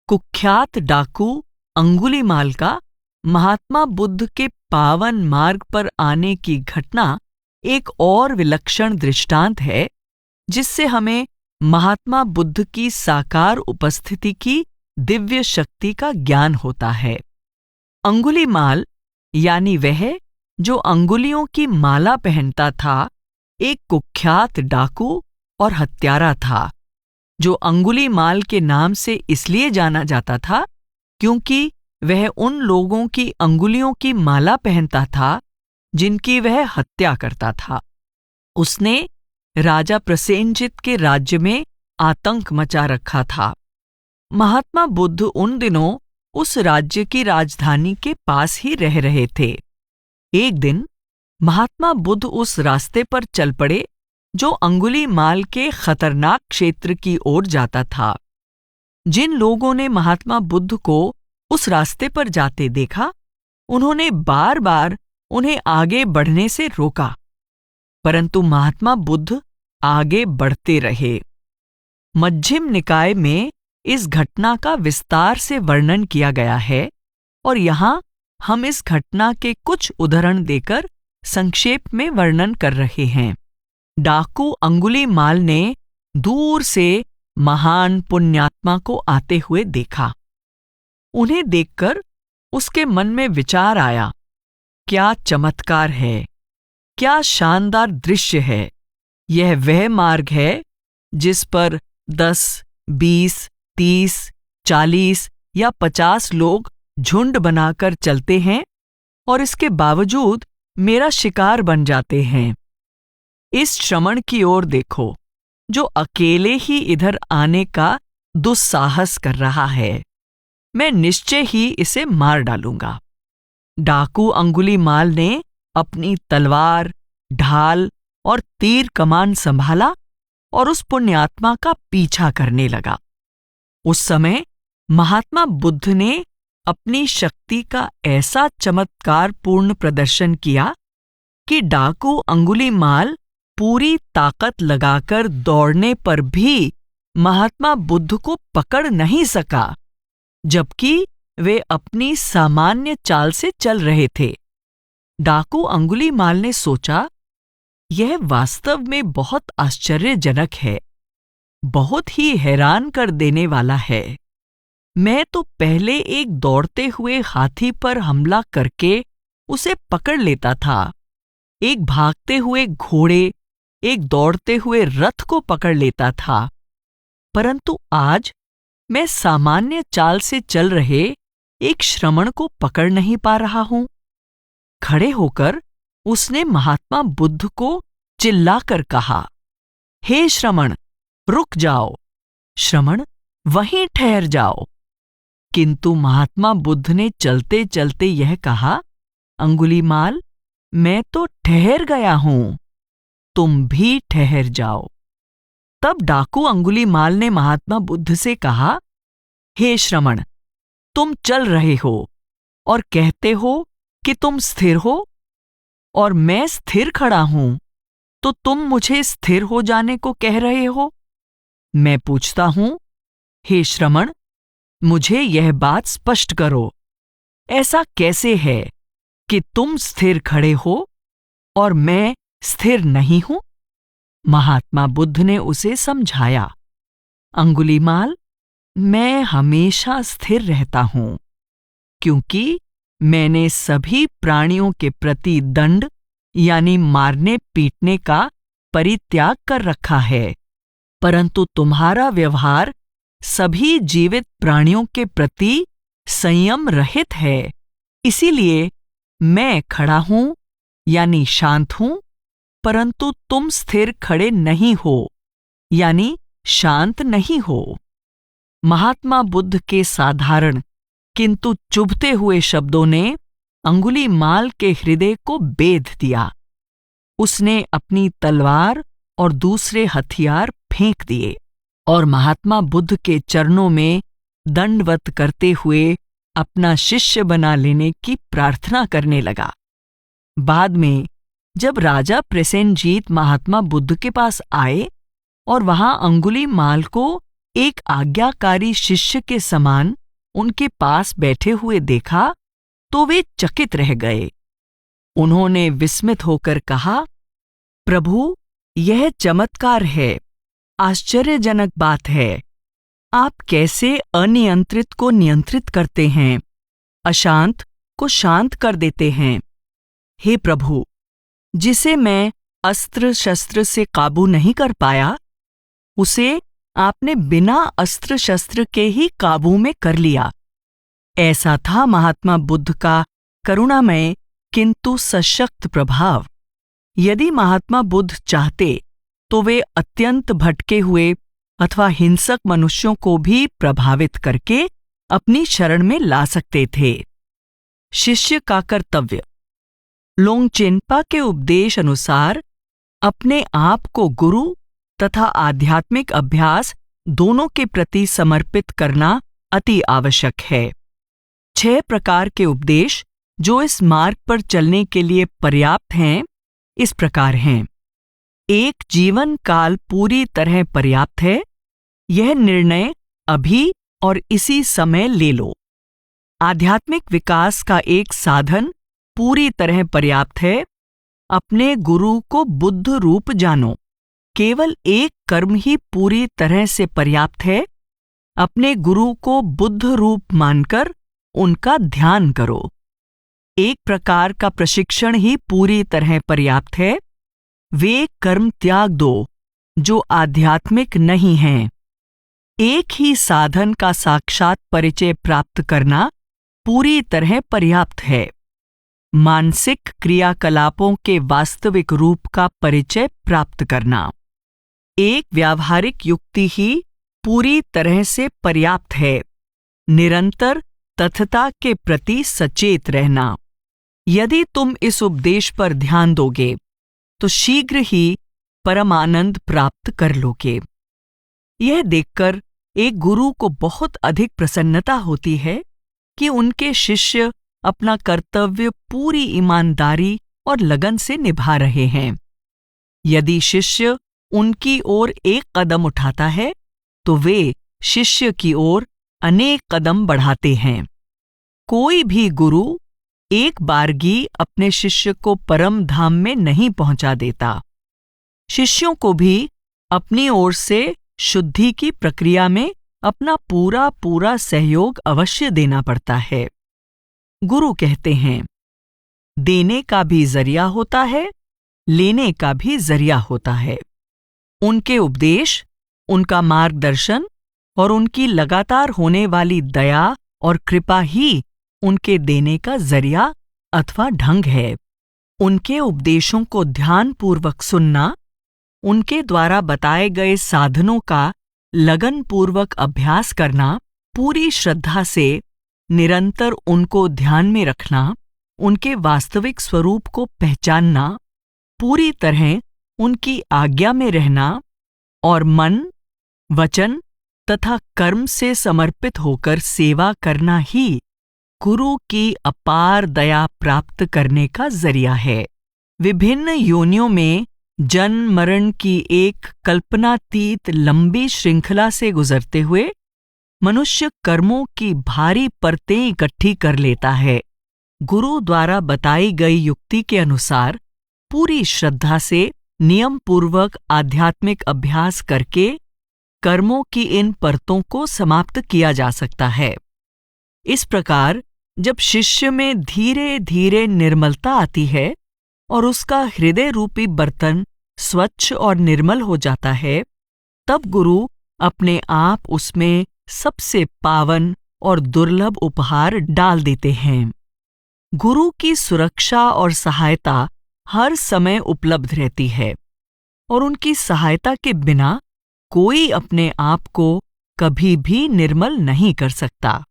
कुख्यात डाकू अंगुलीमाल का महात्मा बुद्ध के पावन मार्ग पर आने की घटना एक और विलक्षण दृष्टांत है, जिससे हमें महात्मा बुद्ध की साकार उपस्थिति की दिव्य शक्ति का ज्ञान होता है। अंगुलीमाल यानी वह जो अंगुलियों की माला पहनता था, एक कुख्यात डाकू और हत्यारा था, जो अंगुलीमाल के नाम से इसलिए जाना जाता था क्योंकि वह उन लोगों की अंगुलियों की माला पहनता था जिनकी वह हत्या करता था। उसने राजा प्रसेनजित के राज्य में आतंक मचा रखा था। महात्मा बुद्ध उन दिनों उस राज्य की राजधानी के पास ही रह रहे थे। एक दिन महात्मा बुद्ध उस रास्ते पर चल पड़े जो अंगुलीमाल के खतरनाक क्षेत्र की ओर जाता था। जिन लोगों ने महात्मा बुद्ध को उस रास्ते पर जाते देखा, उन्होंने बार बार उन्हें आगे बढ़ने से रोका, परंतु महात्मा बुद्ध आगे बढ़ते रहे। मध्यम निकाय में इस घटना का विस्तार से वर्णन किया गया है और यहाँ हम इस घटना के कुछ उदाहरण देकर संक्षेप में वर्णन कर रहे हैं। डाकू अंगुलीमाल ने दूर से महान पुण्यात्मा को आते हुए देखा। उन्हें देखकर उसके मन में विचार आया, क्या चमत्कार है, क्या शानदार दृश्य है। यह वह मार्ग है जिस पर 10, 20, 30, 40 या 50 लोग झुंड बनाकर चलते हैं और इसके बावजूद मेरा शिकार बन जाते हैं। इस श्रमण की ओर देखो जो अकेले ही इधर आने का दुस्साहस कर रहा है। मैं निश्चय ही इसे मार डालूंगा। डाकू अंगुलीमाल ने अपनी तलवार, ढाल और तीर कमान संभाला और उस पुण्यात्मा का पीछा करने लगा। उस समय महात्मा बुद्ध ने अपनी शक्ति का ऐसा चमत्कारपूर्ण प्रदर्शन किया कि डाकू अंगुलीमाल पूरी ताकत लगाकर दौड़ने पर भी महात्मा बुद्ध को पकड़ नहीं सका, जबकि वे अपनी सामान्य चाल से चल रहे थे। डाकू अंगुलीमाल ने सोचा, यह वास्तव में बहुत आश्चर्यजनक है, बहुत ही हैरान कर देने वाला है। मैं तो पहले एक दौड़ते हुए हाथी पर हमला करके उसे पकड़ लेता था, एक भागते हुए घोड़े, एक दौड़ते हुए रथ को पकड़ लेता था, परंतु आज मैं सामान्य चाल से चल रहे एक श्रमण को पकड़ नहीं पा रहा हूं। खड़े होकर उसने महात्मा बुद्ध को चिल्लाकर कहा, हे श्रमण, रुक जाओ, श्रमण वहीं ठहर जाओ। किंतु महात्मा बुद्ध ने चलते चलते यह कहा, अंगुलीमाल, मैं तो ठहर गया हूं, तुम भी ठहर जाओ। तब डाकू अंगुलीमाल ने महात्मा बुद्ध से कहा, हे श्रमण, तुम चल रहे हो और कहते हो कि तुम स्थिर हो, और मैं स्थिर खड़ा हूं, तो तुम मुझे स्थिर हो जाने को कह रहे हो। मैं पूछता हूं, हे श्रमण, मुझे यह बात स्पष्ट करो, ऐसा कैसे है कि तुम स्थिर खड़े हो और मैं स्थिर नहीं हूं? महात्मा बुद्ध ने उसे समझाया, अंगुलीमाल, मैं हमेशा स्थिर रहता हूं, क्योंकि मैंने सभी प्राणियों के प्रति दंड यानी मारने पीटने का परित्याग कर रखा है, परंतु तुम्हारा व्यवहार सभी जीवित प्राणियों के प्रति संयम रहित है। इसीलिए मैं खड़ा हूं यानी शांत हूं, परंतु तुम स्थिर खड़े नहीं हो यानी शांत नहीं हो। महात्मा बुद्ध के साधारण किंतु चुभते हुए शब्दों ने अंगुलीमाल के हृदय को बेध दिया। उसने अपनी तलवार और दूसरे हथियार फेंक दिए और महात्मा बुद्ध के चरणों में दंडवत करते हुए अपना शिष्य बना लेने की प्रार्थना करने लगा। बाद में जब राजा प्रसेनजीत महात्मा बुद्ध के पास आए और वहां अंगुलीमाल को एक आज्ञाकारी शिष्य के समान उनके पास बैठे हुए देखा, तो वे चकित रह गए। उन्होंने विस्मित होकर कहा, प्रभु, यह चमत्कार है, आश्चर्यजनक बात है। आप कैसे अनियंत्रित को नियंत्रित करते हैं, अशांत को शांत कर देते हैं। हे प्रभु, जिसे मैं अस्त्र शस्त्र से काबू नहीं कर पाया, उसे आपने बिना अस्त्र शस्त्र के ही काबू में कर लिया। ऐसा था महात्मा बुद्ध का करुणामय किंतु सशक्त प्रभाव। यदि महात्मा बुद्ध चाहते तो वे अत्यंत भटके हुए अथवा हिंसक मनुष्यों को भी प्रभावित करके अपनी शरण में ला सकते थे। शिष्य का कर्तव्य। लोंगचेनपा के उपदेश अनुसार अपने आप को गुरु तथा आध्यात्मिक अभ्यास दोनों के प्रति समर्पित करना अति आवश्यक है। 6 प्रकार के उपदेश जो इस मार्ग पर चलने के लिए पर्याप्त हैं, इस प्रकार हैं। 1 जीवन काल पूरी तरह पर्याप्त है, यह निर्णय अभी और इसी समय ले लो। आध्यात्मिक विकास का एक साधन पूरी तरह पर्याप्त है, अपने गुरु को बुद्ध रूप जानो। केवल एक कर्म ही पूरी तरह से पर्याप्त है, अपने गुरु को बुद्ध रूप मानकर उनका ध्यान करो। एक प्रकार का प्रशिक्षण ही पूरी तरह पर्याप्त है, वे कर्म त्याग दो जो आध्यात्मिक नहीं हैं। एक ही साधन का साक्षात परिचय प्राप्त करना पूरी तरह पर्याप्त है। मानसिक क्रियाकलापों के वास्तविक रूप का परिचय प्राप्त करना। एक व्यावहारिक युक्ति ही पूरी तरह से पर्याप्त है, निरंतर तथता के प्रति सचेत रहना। यदि तुम इस उपदेश पर ध्यान दोगे तो शीघ्र ही परमानंद प्राप्त कर लोगे। यह देखकर एक गुरु को बहुत अधिक प्रसन्नता होती है कि उनके शिष्य अपना कर्तव्य पूरी ईमानदारी और लगन से निभा रहे हैं। यदि शिष्य उनकी ओर एक कदम उठाता है तो वे शिष्य की ओर अनेक कदम बढ़ाते हैं। कोई भी गुरु एक बारगी अपने शिष्य को परम धाम में नहीं पहुंचा देता। शिष्यों को भी अपनी ओर से शुद्धि की प्रक्रिया में अपना पूरा पूरा सहयोग अवश्य देना पड़ता है। गुरु कहते हैं, देने का भी जरिया होता है, लेने का भी जरिया होता है। उनके उपदेश, उनका मार्गदर्शन और उनकी लगातार होने वाली दया और कृपा ही उनके देने का जरिया अथवा ढंग है। उनके उपदेशों को ध्यानपूर्वक सुनना, उनके द्वारा बताए गए साधनों का लगनपूर्वक अभ्यास करना, पूरी श्रद्धा से निरंतर उनको ध्यान में रखना, उनके वास्तविक स्वरूप को पहचानना, पूरी तरह उनकी आज्ञा में रहना और मन, वचन तथा कर्म से समर्पित होकर सेवा करना ही गुरु की अपार दया प्राप्त करने का जरिया है। विभिन्न योनियों में जन्म मरण की एक कल्पनातीत लंबी श्रृंखला से गुजरते हुए मनुष्य कर्मों की भारी परतें इकट्ठी कर लेता है। गुरु द्वारा बताई गई युक्ति के अनुसार पूरी श्रद्धा से नियम पूर्वक आध्यात्मिक अभ्यास करके कर्मों की इन परतों को समाप्त किया जा सकता है। इस प्रकार जब शिष्य में धीरे धीरे निर्मलता आती है और उसका हृदय रूपी बर्तन स्वच्छ और निर्मल हो जाता है, तब गुरु अपने आप उसमें सबसे पावन और दुर्लभ उपहार डाल देते हैं। गुरु की सुरक्षा और सहायता हर समय उपलब्ध रहती है और उनकी सहायता के बिना कोई अपने आप को कभी भी निर्मल नहीं कर सकता।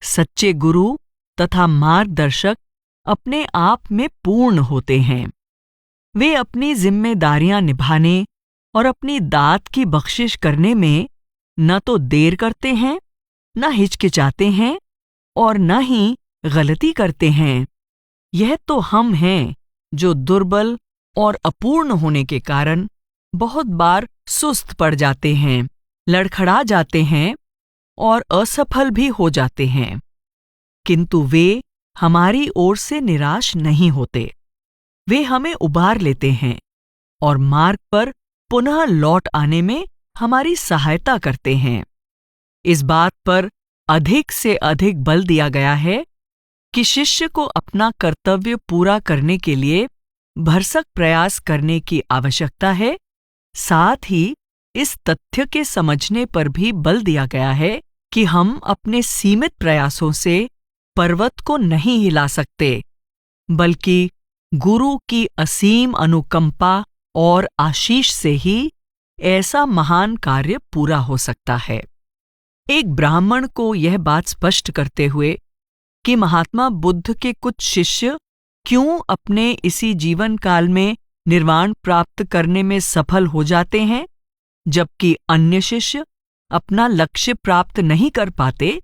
सच्चे गुरु तथा मार्गदर्शक अपने आप में पूर्ण होते हैं। वे अपनी जिम्मेदारियां निभाने और अपनी दात की बख्शिश करने में न तो देर करते हैं, न हिचकिचाते हैं और न ही गलती करते हैं। यह तो हम हैं जो दुर्बल और अपूर्ण होने के कारण बहुत बार सुस्त पड़ जाते हैं, लड़खड़ा जाते हैं और असफल भी हो जाते हैं। किंतु वे हमारी ओर से निराश नहीं होते। वे हमें उबार लेते हैं और मार्ग पर पुनः लौट आने में हमारी सहायता करते हैं। इस बात पर अधिक से अधिक बल दिया गया है कि शिष्य को अपना कर्तव्य पूरा करने के लिए भरसक प्रयास करने की आवश्यकता है। साथ ही इस तथ्य के समझने पर भी बल दिया गया है कि हम अपने सीमित प्रयासों से पर्वत को नहीं हिला सकते, बल्कि गुरु की असीम अनुकंपा और आशीष से ही ऐसा महान कार्य पूरा हो सकता है। एक ब्राह्मण को यह बात स्पष्ट करते हुए कि महात्मा बुद्ध के कुछ शिष्य क्यों अपने इसी जीवन काल में निर्वाण प्राप्त करने में सफल हो जाते हैं, जबकि अन्य शिष्य अपना लक्ष्य प्राप्त नहीं कर पाते,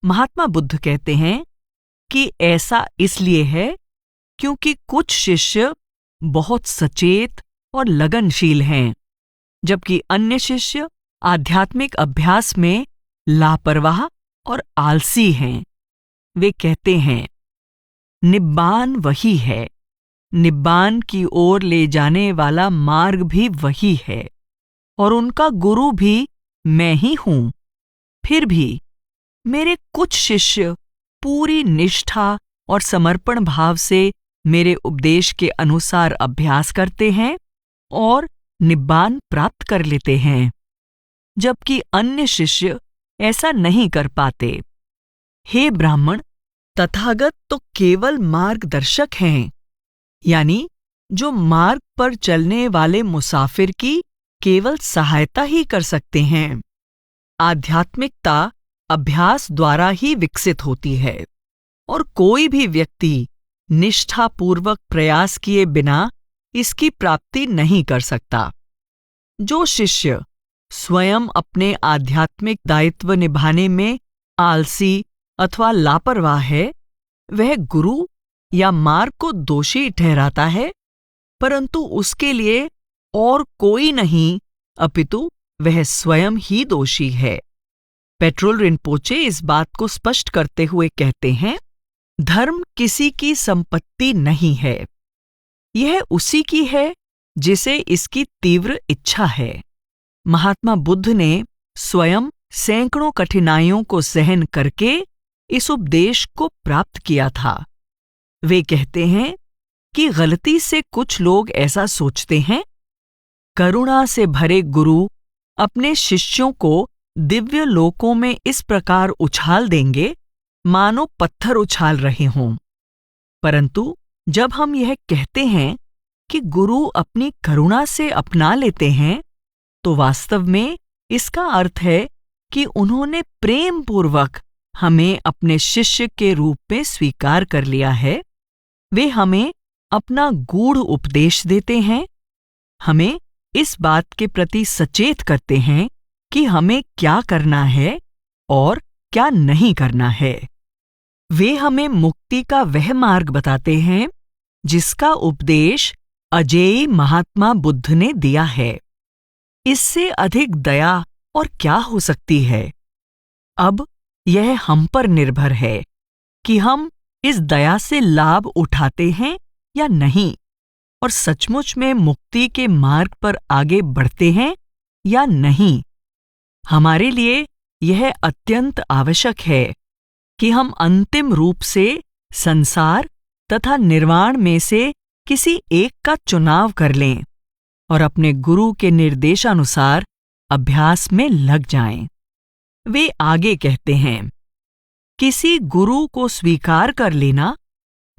महात्मा बुद्ध कहते हैं कि ऐसा इसलिए है क्योंकि कुछ शिष्य बहुत सचेत और लगनशील हैं, जबकि अन्य शिष्य आध्यात्मिक अभ्यास में लापरवाह और आलसी हैं। वे कहते हैं, निब्बान वही है, निब्बान की ओर ले जाने वाला मार्ग भी वही है और उनका गुरु भी मैं ही हूं। फिर भी मेरे कुछ शिष्य पूरी निष्ठा और समर्पण भाव से मेरे उपदेश के अनुसार अभ्यास करते हैं और निब्बान प्राप्त कर लेते हैं, जबकि अन्य शिष्य ऐसा नहीं कर पाते। हे ब्राह्मण, तथागत तो केवल मार्गदर्शक हैं, यानी जो मार्ग पर चलने वाले मुसाफिर की केवल सहायता ही कर सकते हैं। आध्यात्मिकता अभ्यास द्वारा ही विकसित होती है और कोई भी व्यक्ति निष्ठापूर्वक प्रयास किए बिना इसकी प्राप्ति नहीं कर सकता। जो शिष्य स्वयं अपने आध्यात्मिक दायित्व निभाने में आलसी अथवा लापरवाह है, वह गुरु या मार्ग को दोषी ठहराता है, परंतु उसके लिए और कोई नहीं अपितु वह स्वयं ही दोषी है। पेट्रोल रिनपोचे इस बात को स्पष्ट करते हुए कहते हैं, धर्म किसी की संपत्ति नहीं है, यह उसी की है जिसे इसकी तीव्र इच्छा है। महात्मा बुद्ध ने स्वयं सैकड़ों कठिनाइयों को सहन करके इस उपदेश को प्राप्त किया था। वे कहते हैं कि गलती से कुछ लोग ऐसा सोचते हैं, करुणा से भरे गुरु अपने शिष्यों को दिव्य लोकों में इस प्रकार उछाल देंगे मानो पत्थर उछाल रहे हों। परंतु जब हम यह कहते हैं कि गुरु अपनी करुणा से अपना लेते हैं, तो वास्तव में इसका अर्थ है कि उन्होंने प्रेम पूर्वक हमें अपने शिष्य के रूप में स्वीकार कर लिया है। वे हमें अपना गूढ़ उपदेश देते हैं, हमें इस बात के प्रति सचेत करते हैं कि हमें क्या करना है और क्या नहीं करना है। वे हमें मुक्ति का वह मार्ग बताते हैं जिसका उपदेश अजेय महात्मा बुद्ध ने दिया है। इससे अधिक दया और क्या हो सकती है। अब यह हम पर निर्भर है कि हम इस दया से लाभ उठाते हैं या नहीं, और सचमुच में मुक्ति के मार्ग पर आगे बढ़ते हैं या नहीं। हमारे लिए यह अत्यंत आवश्यक है कि हम अंतिम रूप से संसार तथा निर्वाण में से किसी एक का चुनाव कर लें और अपने गुरु के निर्देशानुसार अभ्यास में लग जाएं। वे आगे कहते हैं, किसी गुरु को स्वीकार कर लेना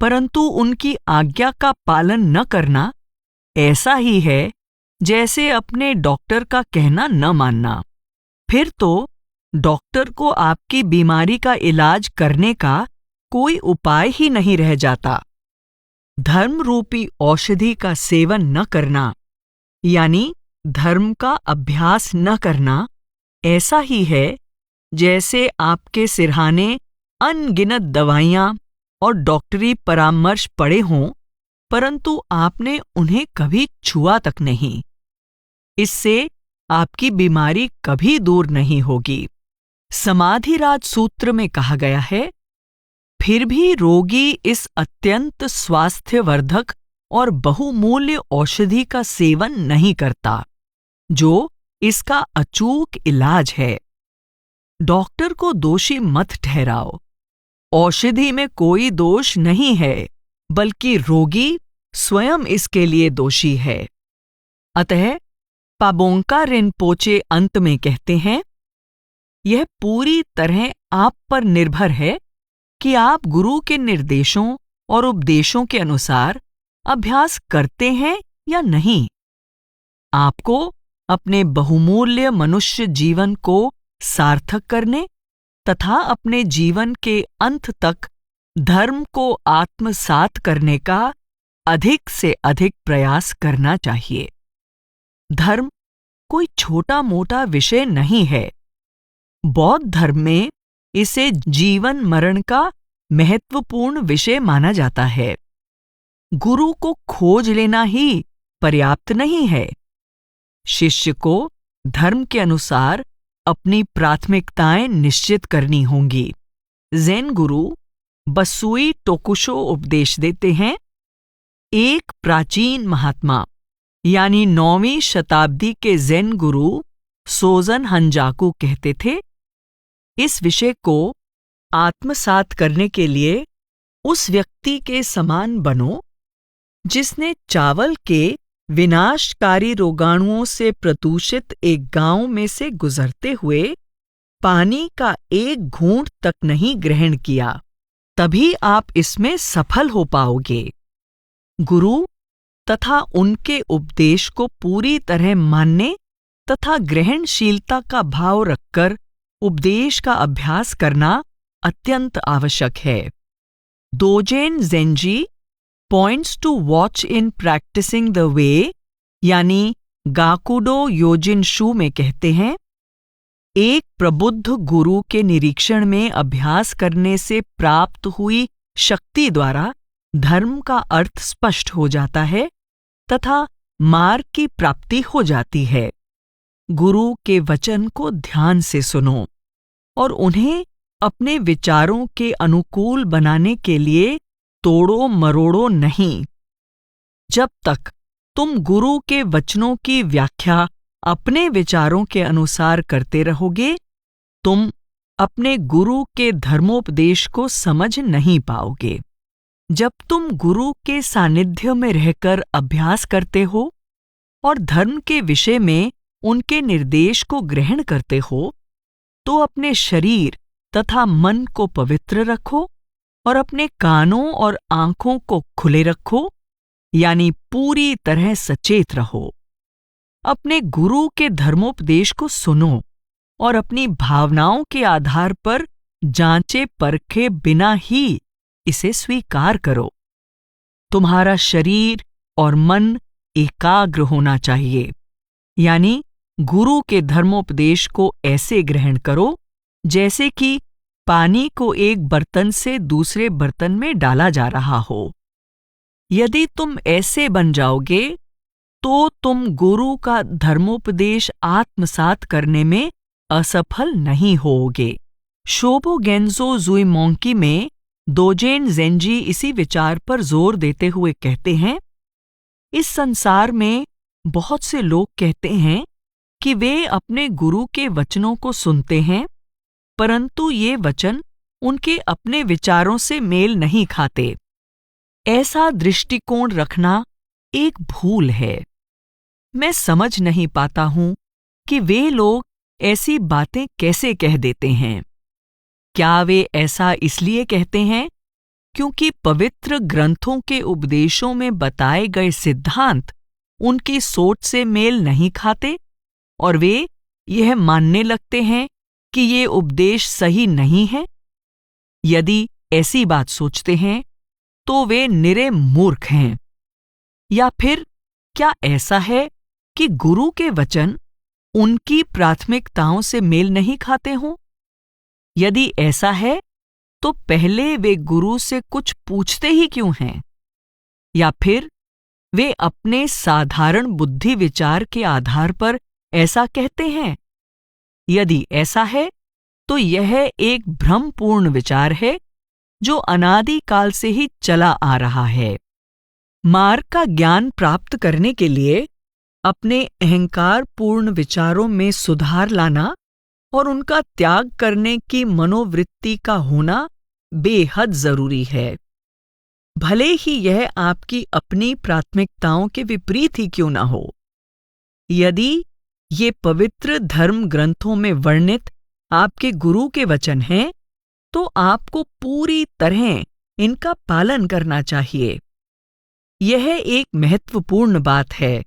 परंतु उनकी आज्ञा का पालन न करना ऐसा ही है जैसे अपने डॉक्टर का कहना न मानना। फिर तो डॉक्टर को आपकी बीमारी का इलाज करने का कोई उपाय ही नहीं रह जाता। धर्म रूपी औषधि का सेवन न करना, यानी धर्म का अभ्यास न करना, ऐसा ही है जैसे आपके सिरहाने अनगिनत दवाइयां और डॉक्टरी परामर्श पड़े हों, परंतु आपने उन्हें कभी छुआ तक नहीं। इससे आपकी बीमारी कभी दूर नहीं होगी। समाधिराज सूत्र में कहा गया है, फिर भी रोगी इस अत्यंत स्वास्थ्यवर्धक और बहुमूल्य औषधि का सेवन नहीं करता, जो इसका अचूक इलाज है। डॉक्टर को दोषी मत ठहराओ। औषधि में कोई दोष नहीं है, बल्कि रोगी स्वयं इसके लिए दोषी है। अतः पाबोंका रिनपोचे अंत में कहते हैं, यह पूरी तरह आप पर निर्भर है कि आप गुरु के निर्देशों और उपदेशों के अनुसार अभ्यास करते हैं या नहीं। आपको अपने बहुमूल्य मनुष्य जीवन को सार्थक करने तथा अपने जीवन के अंत तक धर्म को आत्मसात करने का अधिक से अधिक प्रयास करना चाहिए। धर्म कोई छोटा मोटा विषय नहीं है। बौद्ध धर्म में इसे जीवन मरण का महत्वपूर्ण विषय माना जाता है। गुरु को खोज लेना ही पर्याप्त नहीं है। शिष्य को धर्म के अनुसार अपनी प्राथमिकताएं निश्चित करनी होंगी। ज़ेन गुरु बसुई टोकुशो उपदेश देते हैं, एक प्राचीन महात्मा यानी 9वीं शताब्दी के ज़ेन गुरु सोजन हंजाकू कहते थे, इस विषय को आत्मसात करने के लिए उस व्यक्ति के समान बनो जिसने चावल के विनाशकारी रोगाणुओं से प्रदूषित एक गांव में से गुजरते हुए पानी का एक घूंट तक नहीं ग्रहण किया। तभी आप इसमें सफल हो पाओगे। गुरु तथा उनके उपदेश को पूरी तरह मानने तथा ग्रहणशीलता का भाव रखकर उपदेश का अभ्यास करना अत्यंत आवश्यक है। Dogen Zenji points to watch in practicing the way यानी गाकुडो योजिन शू में कहते हैं, एक प्रबुद्ध गुरु के निरीक्षण में अभ्यास करने से प्राप्त हुई शक्ति द्वारा धर्म का अर्थ स्पष्ट हो जाता है तथा मार्ग की प्राप्ति हो जाती है। गुरु के वचन को ध्यान से सुनो और उन्हें अपने विचारों के अनुकूल बनाने के लिए तोड़ो मरोड़ो नहीं। जब तक तुम गुरु के वचनों की व्याख्या अपने विचारों के अनुसार करते रहोगे, तुम अपने गुरु के धर्मोपदेश को समझ नहीं पाओगे। जब तुम गुरु के सानिध्य में रहकर अभ्यास करते हो और धर्म के विषय में उनके निर्देश को ग्रहण करते हो, तो अपने शरीर तथा मन को पवित्र रखो और अपने कानों और आंखों को खुले रखो, यानी पूरी तरह सचेत रहो। अपने गुरु के धर्मोपदेश को सुनो और अपनी भावनाओं के आधार पर जांचे परखे बिना ही इसे स्वीकार करो। तुम्हारा शरीर और मन एकाग्र होना चाहिए, यानी गुरु के धर्मोपदेश को ऐसे ग्रहण करो जैसे कि पानी को एक बर्तन से दूसरे बर्तन में डाला जा रहा हो। यदि तुम ऐसे बन जाओगे तो तुम गुरु का धर्मोपदेश आत्मसात करने में असफल नहीं होोगे। शोबो गेंजो जुईमोंकी में दोजेन ज़ेंजी इसी विचार पर जोर देते हुए कहते हैं, इस संसार में बहुत से लोग कहते हैं कि वे अपने गुरु के वचनों को सुनते हैं, परंतु ये वचन उनके अपने विचारों से मेल नहीं खाते। ऐसा दृष्टिकोण रखना एक भूल है। मैं समझ नहीं पाता हूं कि वे लोग ऐसी बातें कैसे कह देते हैं। क्या वे ऐसा इसलिए कहते हैं क्योंकि पवित्र ग्रंथों के उपदेशों में बताए गए सिद्धांत उनकी सोच से मेल नहीं खाते और वे यह मानने लगते हैं कि ये उपदेश सही नहीं है? यदि ऐसी बात सोचते हैं तो वे निरे मूर्ख हैं। या फिर क्या ऐसा है कि गुरु के वचन उनकी प्राथमिकताओं से मेल नहीं खाते हों? यदि ऐसा है तो पहले वे गुरु से कुछ पूछते ही क्यों हैं? या फिर वे अपने साधारण बुद्धि विचार के आधार पर ऐसा कहते हैं? यदि ऐसा है तो यह एक भ्रमपूर्ण विचार है जो अनादि काल से ही चला आ रहा है। मार्ग का ज्ञान प्राप्त करने के लिए अपने अहंकारपूर्ण विचारों में सुधार लाना और उनका त्याग करने की मनोवृत्ति का होना बेहद जरूरी है। भले ही यह आपकी अपनी प्राथमिकताओं के विपरीत ही क्यों न हो। यदि ये पवित्र धर्म ग्रंथों में वर्णित आपके गुरु के वचन हैं, तो आपको पूरी तरह इनका पालन करना चाहिए। यह एक महत्वपूर्ण बात है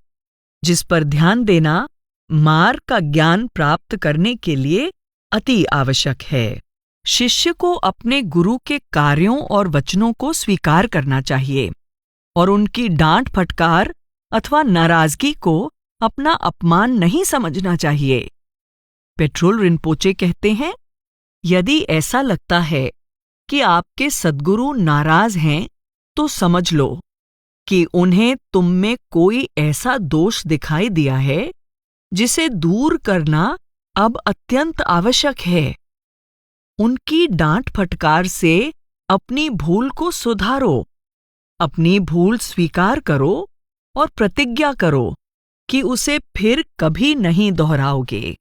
जिस पर ध्यान देना मार्ग का ज्ञान प्राप्त करने के लिए अति आवश्यक है। शिष्य को अपने गुरु के कार्यों और वचनों को स्वीकार करना चाहिए और उनकी डांट फटकार अथवा नाराजगी को अपना अपमान नहीं समझना चाहिए। पेट्रोल रिनपोचे कहते हैं, यदि ऐसा लगता है कि आपके सद्गुरु नाराज हैं, तो समझ लो कि उन्हें तुम में कोई ऐसा दोष दिखाई दिया है जिसे दूर करना अब अत्यंत आवश्यक है। उनकी डांट फटकार से अपनी भूल को सुधारो, अपनी भूल स्वीकार करो और प्रतिज्ञा करो कि उसे फिर कभी नहीं दोहराओगे।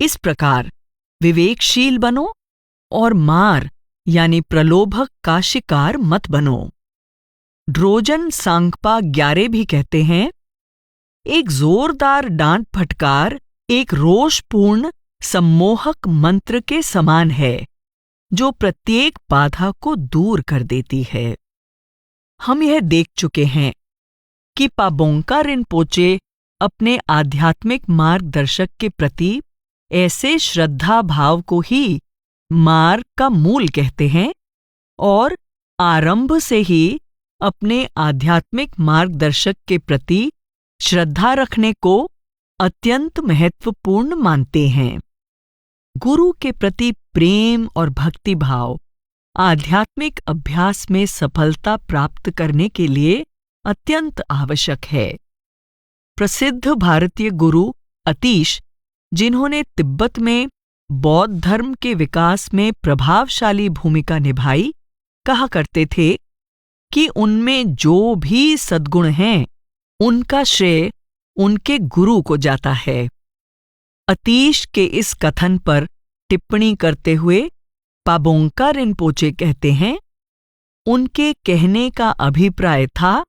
इस प्रकार विवेकशील बनो और मार यानी प्रलोभक का शिकार मत बनो। ड्रोजन सांगपा 11 भी कहते हैं, एक जोरदार डांट फटकार एक रोषपूर्ण सम्मोहक मंत्र के समान है जो प्रत्येक बाधा को दूर कर देती है। हम यह देख चुके हैं कि पाबोंका रिनपोचे अपने आध्यात्मिक मार्गदर्शक के प्रति ऐसे श्रद्धा भाव को ही मार्ग का मूल कहते हैं और आरंभ से ही अपने आध्यात्मिक मार्गदर्शक के प्रति श्रद्धा रखने को अत्यंत महत्वपूर्ण मानते हैं। गुरु के प्रति प्रेम और भक्ति भाव आध्यात्मिक अभ्यास में सफलता प्राप्त करने के लिए अत्यंत आवश्यक है। प्रसिद्ध भारतीय गुरु अतीश, जिन्होंने तिब्बत में बौद्ध धर्म के विकास में प्रभावशाली भूमिका निभाई, कहा करते थे कि उनमें जो भी सद्गुण हैं, उनका श्रेय उनके गुरु को जाता है। अतीश के इस कथन पर टिप्पणी करते हुए पाबोंगका रिनपोचे कहते हैं, उनके कहने का अभिप्राय था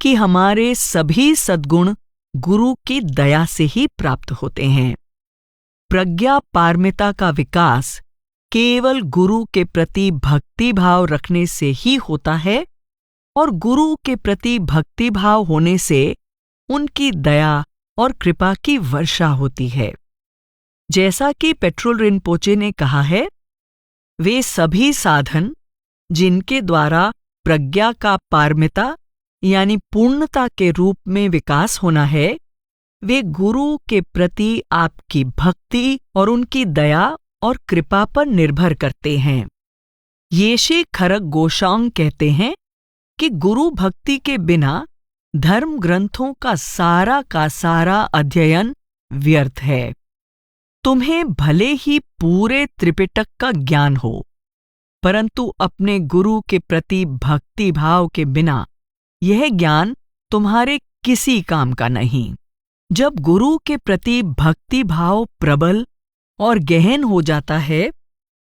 कि हमारे सभी सद्गुण गुरु की दया से ही प्राप्त होते हैं। प्रज्ञा पारमिता का विकास केवल गुरु के प्रति भक्ति भाव रखने से ही होता है और गुरु के प्रति भक्ति भाव होने से उनकी दया और कृपा की वर्षा होती है। जैसा कि पेट्रोल रिनपोचे ने कहा है, वे सभी साधन जिनके द्वारा प्रज्ञा का पारमिता यानी पूर्णता के रूप में विकास होना है, वे गुरु के प्रति आपकी भक्ति और उनकी दया और कृपा पर निर्भर करते हैं। येशे खरक गोशांग कहते हैं कि गुरु भक्ति के बिना धर्म ग्रंथों का सारा अध्ययन व्यर्थ है। तुम्हें भले ही पूरे त्रिपिटक का ज्ञान हो, परंतु अपने गुरु के प्रति भक्ति भाव के बिना यह ज्ञान तुम्हारे किसी काम का नहीं। जब गुरु के प्रति भक्ति भाव प्रबल और गहन हो जाता है,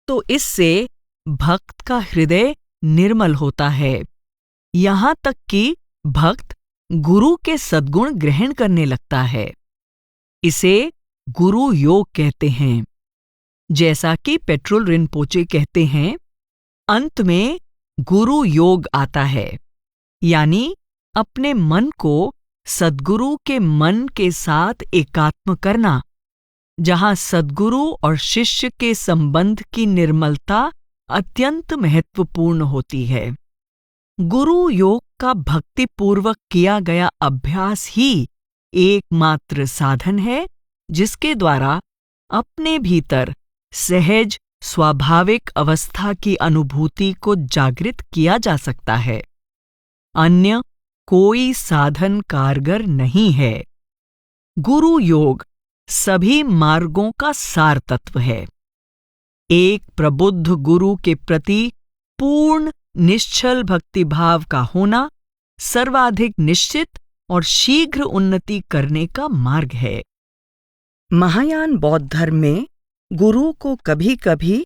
तो इससे भक्त का हृदय निर्मल होता है, यहाँ तक कि भक्त गुरु के सद्गुण ग्रहण करने लगता है। इसे गुरु योग कहते हैं। जैसा कि पेट्रोल रिनपोचे कहते हैं, अंत में गुरु योग आता है, यानी अपने मन को सद्गुरु के मन के साथ एकात्म करना, जहां सद्गुरु और शिष्य के संबंध की निर्मलता अत्यंत महत्वपूर्ण होती है। गुरु योग का भक्तिपूर्वक किया गया अभ्यास ही एकमात्र साधन है जिसके द्वारा अपने भीतर सहज स्वाभाविक अवस्था की अनुभूति को जागृत किया जा सकता है। अन्य कोई साधन कारगर नहीं है। गुरु योग सभी मार्गों का सार तत्व है। एक प्रबुद्ध गुरु के प्रति पूर्ण निश्चल भक्तिभाव का होना सर्वाधिक निश्चित और शीघ्र उन्नति करने का मार्ग है। महायान बौद्ध धर्म में गुरु को कभी कभी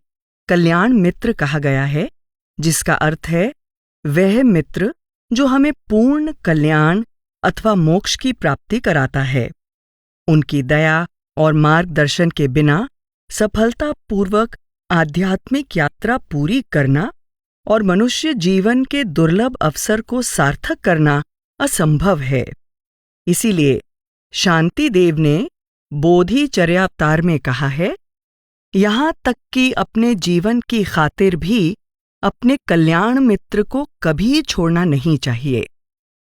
कल्याण मित्र कहा गया है, जिसका अर्थ है वह मित्र जो हमें पूर्ण कल्याण अथवा मोक्ष की प्राप्ति कराता है। उनकी दया और मार्गदर्शन के बिना सफलतापूर्वक आध्यात्मिक यात्रा पूरी करना और मनुष्य जीवन के दुर्लभ अवसर को सार्थक करना असंभव है। इसीलिए शांति देव ने बोधिचर्यावतार में कहा है, यहाँ तक कि अपने जीवन की खातिर भी अपने कल्याण मित्र को कभी छोड़ना नहीं चाहिए।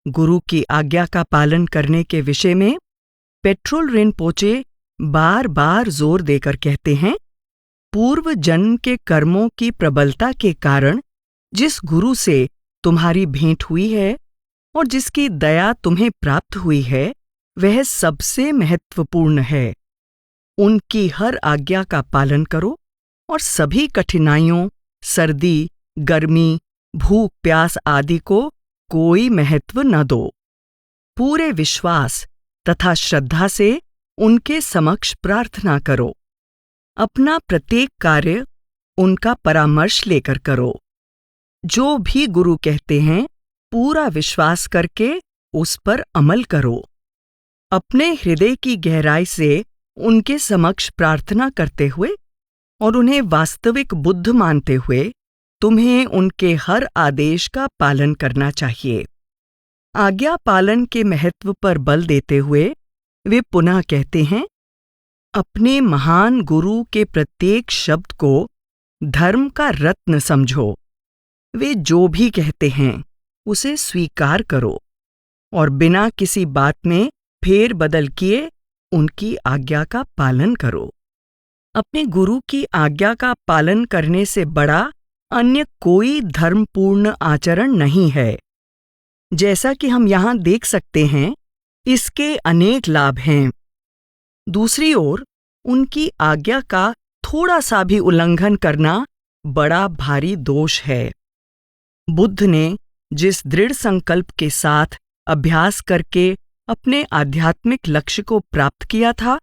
गुरु की आज्ञा का पालन करने के विषय में पेट्रोल रिनपोचे बार बार जोर देकर कहते हैं, पूर्व जन्म के कर्मों की प्रबलता के कारण जिस गुरु से तुम्हारी भेंट हुई है और जिसकी दया तुम्हें प्राप्त हुई है, वह सबसे महत्वपूर्ण है। उनकी हर आज्ञा का पालन करो और सभी कठिनाइयों, सर्दी, गर्मी, भूख प्यास आदि को कोई महत्व न दो। पूरे विश्वास तथा श्रद्धा से उनके समक्ष प्रार्थना करो। अपना प्रत्येक कार्य उनका परामर्श लेकर करो। जो भी गुरु कहते हैं, पूरा विश्वास करके उस पर अमल करो। अपने हृदय की गहराई से उनके समक्ष प्रार्थना करते हुए और उन्हें वास्तविक बुद्ध मानते हुए तुम्हें उनके हर आदेश का पालन करना चाहिए। आज्ञा पालन के महत्व पर बल देते हुए वे पुनः कहते हैं, अपने महान गुरु के प्रत्येक शब्द को धर्म का रत्न समझो। वे जो भी कहते हैं उसे स्वीकार करो और बिना किसी बात में फेर बदल किए उनकी आज्ञा का पालन करो। अपने गुरु की आज्ञा का पालन करने से बड़ा अन्य कोई धर्मपूर्ण आचरण नहीं है। जैसा कि हम यहाँ देख सकते हैं, इसके अनेक लाभ हैं। दूसरी ओर उनकी आज्ञा का थोड़ा सा भी उल्लंघन करना बड़ा भारी दोष है। बुद्ध ने जिस दृढ़ संकल्प के साथ अभ्यास करके अपने आध्यात्मिक लक्ष्य को प्राप्त किया था,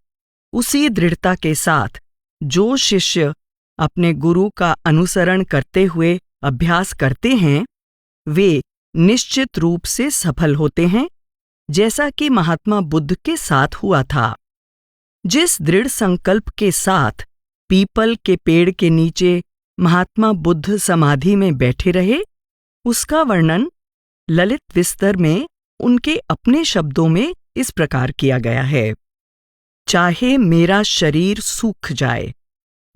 उसी दृढ़ता के साथ जो शिष्य अपने गुरु का अनुसरण करते हुए अभ्यास करते हैं, वे निश्चित रूप से सफल होते हैं, जैसा कि महात्मा बुद्ध के साथ हुआ था। जिस दृढ़ संकल्प के साथ पीपल के पेड़ के नीचे महात्मा बुद्ध समाधि में बैठे रहे, उसका वर्णन ललित विस्तर में उनके अपने शब्दों में इस प्रकार किया गया है। चाहे मेरा शरीर सूख जाए,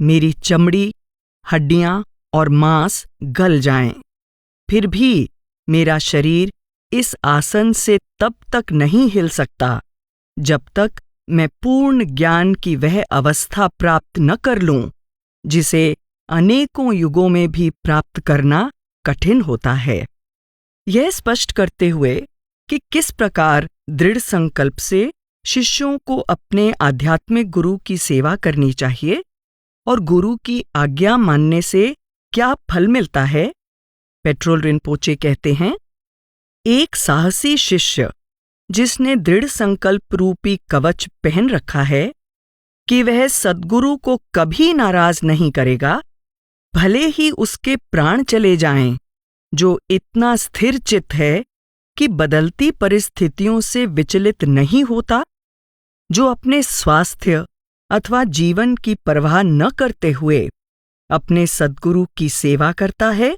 मेरी चमड़ी, हड्डियां और मांस गल जाएं, फिर भी मेरा शरीर इस आसन से तब तक नहीं हिल सकता जब तक मैं पूर्ण ज्ञान की वह अवस्था प्राप्त न कर लूं, जिसे अनेकों युगों में भी प्राप्त करना कठिन होता है। यह स्पष्ट करते हुए कि किस प्रकार दृढ़ संकल्प से शिष्यों को अपने आध्यात्मिक गुरु की सेवा करनी चाहिए और गुरु की आज्ञा मानने से क्या फल मिलता है, पेट्रोल रिनपोचे कहते हैं, एक साहसी शिष्य जिसने दृढ़ संकल्प रूपी कवच पहन रखा है कि वह सद्गुरु को कभी नाराज नहीं करेगा, भले ही उसके प्राण चले जाएं, जो इतना स्थिर चित्त है कि बदलती परिस्थितियों से विचलित नहीं होता, जो अपने स्वास्थ्य अथवा जीवन की परवाह न करते हुए अपने सद्गुरु की सेवा करता है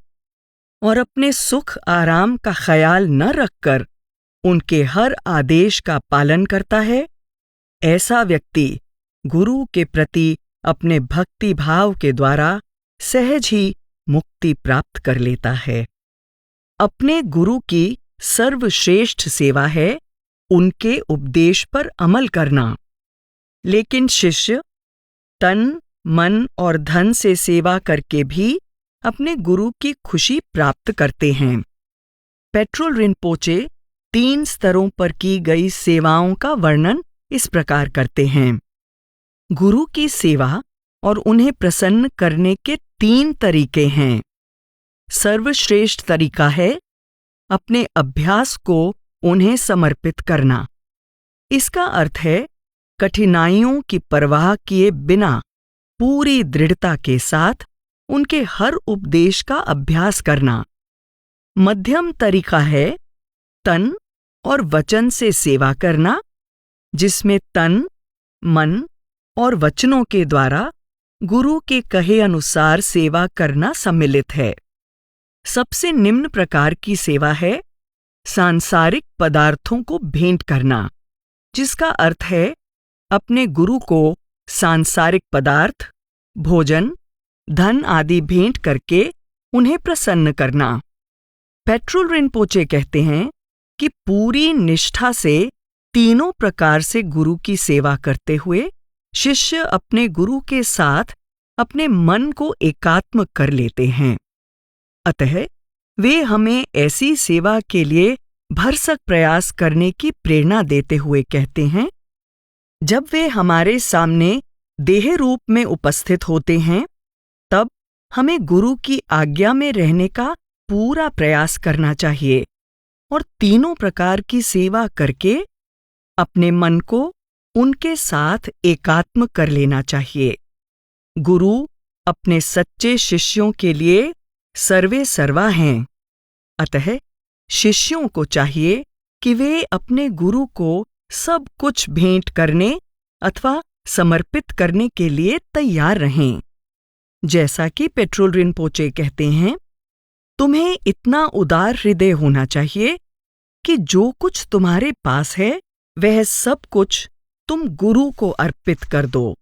और अपने सुख आराम का ख्याल न रखकर उनके हर आदेश का पालन करता है, ऐसा व्यक्ति गुरु के प्रति अपने भक्ति भाव के द्वारा सहज ही मुक्ति प्राप्त कर लेता है। अपने गुरु की सर्वश्रेष्ठ सेवा है उनके उपदेश पर अमल करना, लेकिन शिष्य तन, मन और धन से सेवा करके भी अपने गुरु की खुशी प्राप्त करते हैं। पेट्रोल रिनपोचे 3 स्तरों पर की गई सेवाओं का वर्णन इस प्रकार करते हैं। गुरु की सेवा और उन्हें प्रसन्न करने के 3 तरीके हैं। सर्वश्रेष्ठ तरीका है अपने अभ्यास को उन्हें समर्पित करना। इसका अर्थ है कठिनाइयों की परवाह किए बिना पूरी दृढ़ता के साथ उनके हर उपदेश का अभ्यास करना। मध्यम तरीका है तन और वचन से सेवा करना, जिसमें तन, मन और वचनों के द्वारा गुरु के कहे अनुसार सेवा करना सम्मिलित है। सबसे निम्न प्रकार की सेवा है सांसारिक पदार्थों को भेंट करना, जिसका अर्थ है अपने गुरु को सांसारिक पदार्थ, भोजन, धन आदि भेंट करके उन्हें प्रसन्न करना। पेट्रोल रिनपोचे कहते हैं कि पूरी निष्ठा से तीनों प्रकार से गुरु की सेवा करते हुए शिष्य अपने गुरु के साथ अपने मन को एकात्म कर लेते हैं। अतः वे हमें ऐसी सेवा के लिए भरसक प्रयास करने की प्रेरणा देते हुए कहते हैं, जब वे हमारे सामने देह रूप में उपस्थित होते हैं, तब हमें गुरु की आज्ञा में रहने का पूरा प्रयास करना चाहिए और तीनों प्रकार की सेवा करके अपने मन को उनके साथ एकात्म कर लेना चाहिए। गुरु अपने सच्चे शिष्यों के लिए सर्वे सर्वा हैं। अतः शिष्यों को चाहिए कि वे अपने गुरु को सब कुछ भेंट करने अथवा समर्पित करने के लिए तैयार रहें। जैसा कि पेट्रोल रिनपोचे कहते हैं, तुम्हें इतना उदार हृदय होना चाहिए कि जो कुछ तुम्हारे पास है वह सब कुछ तुम गुरु को अर्पित कर दो।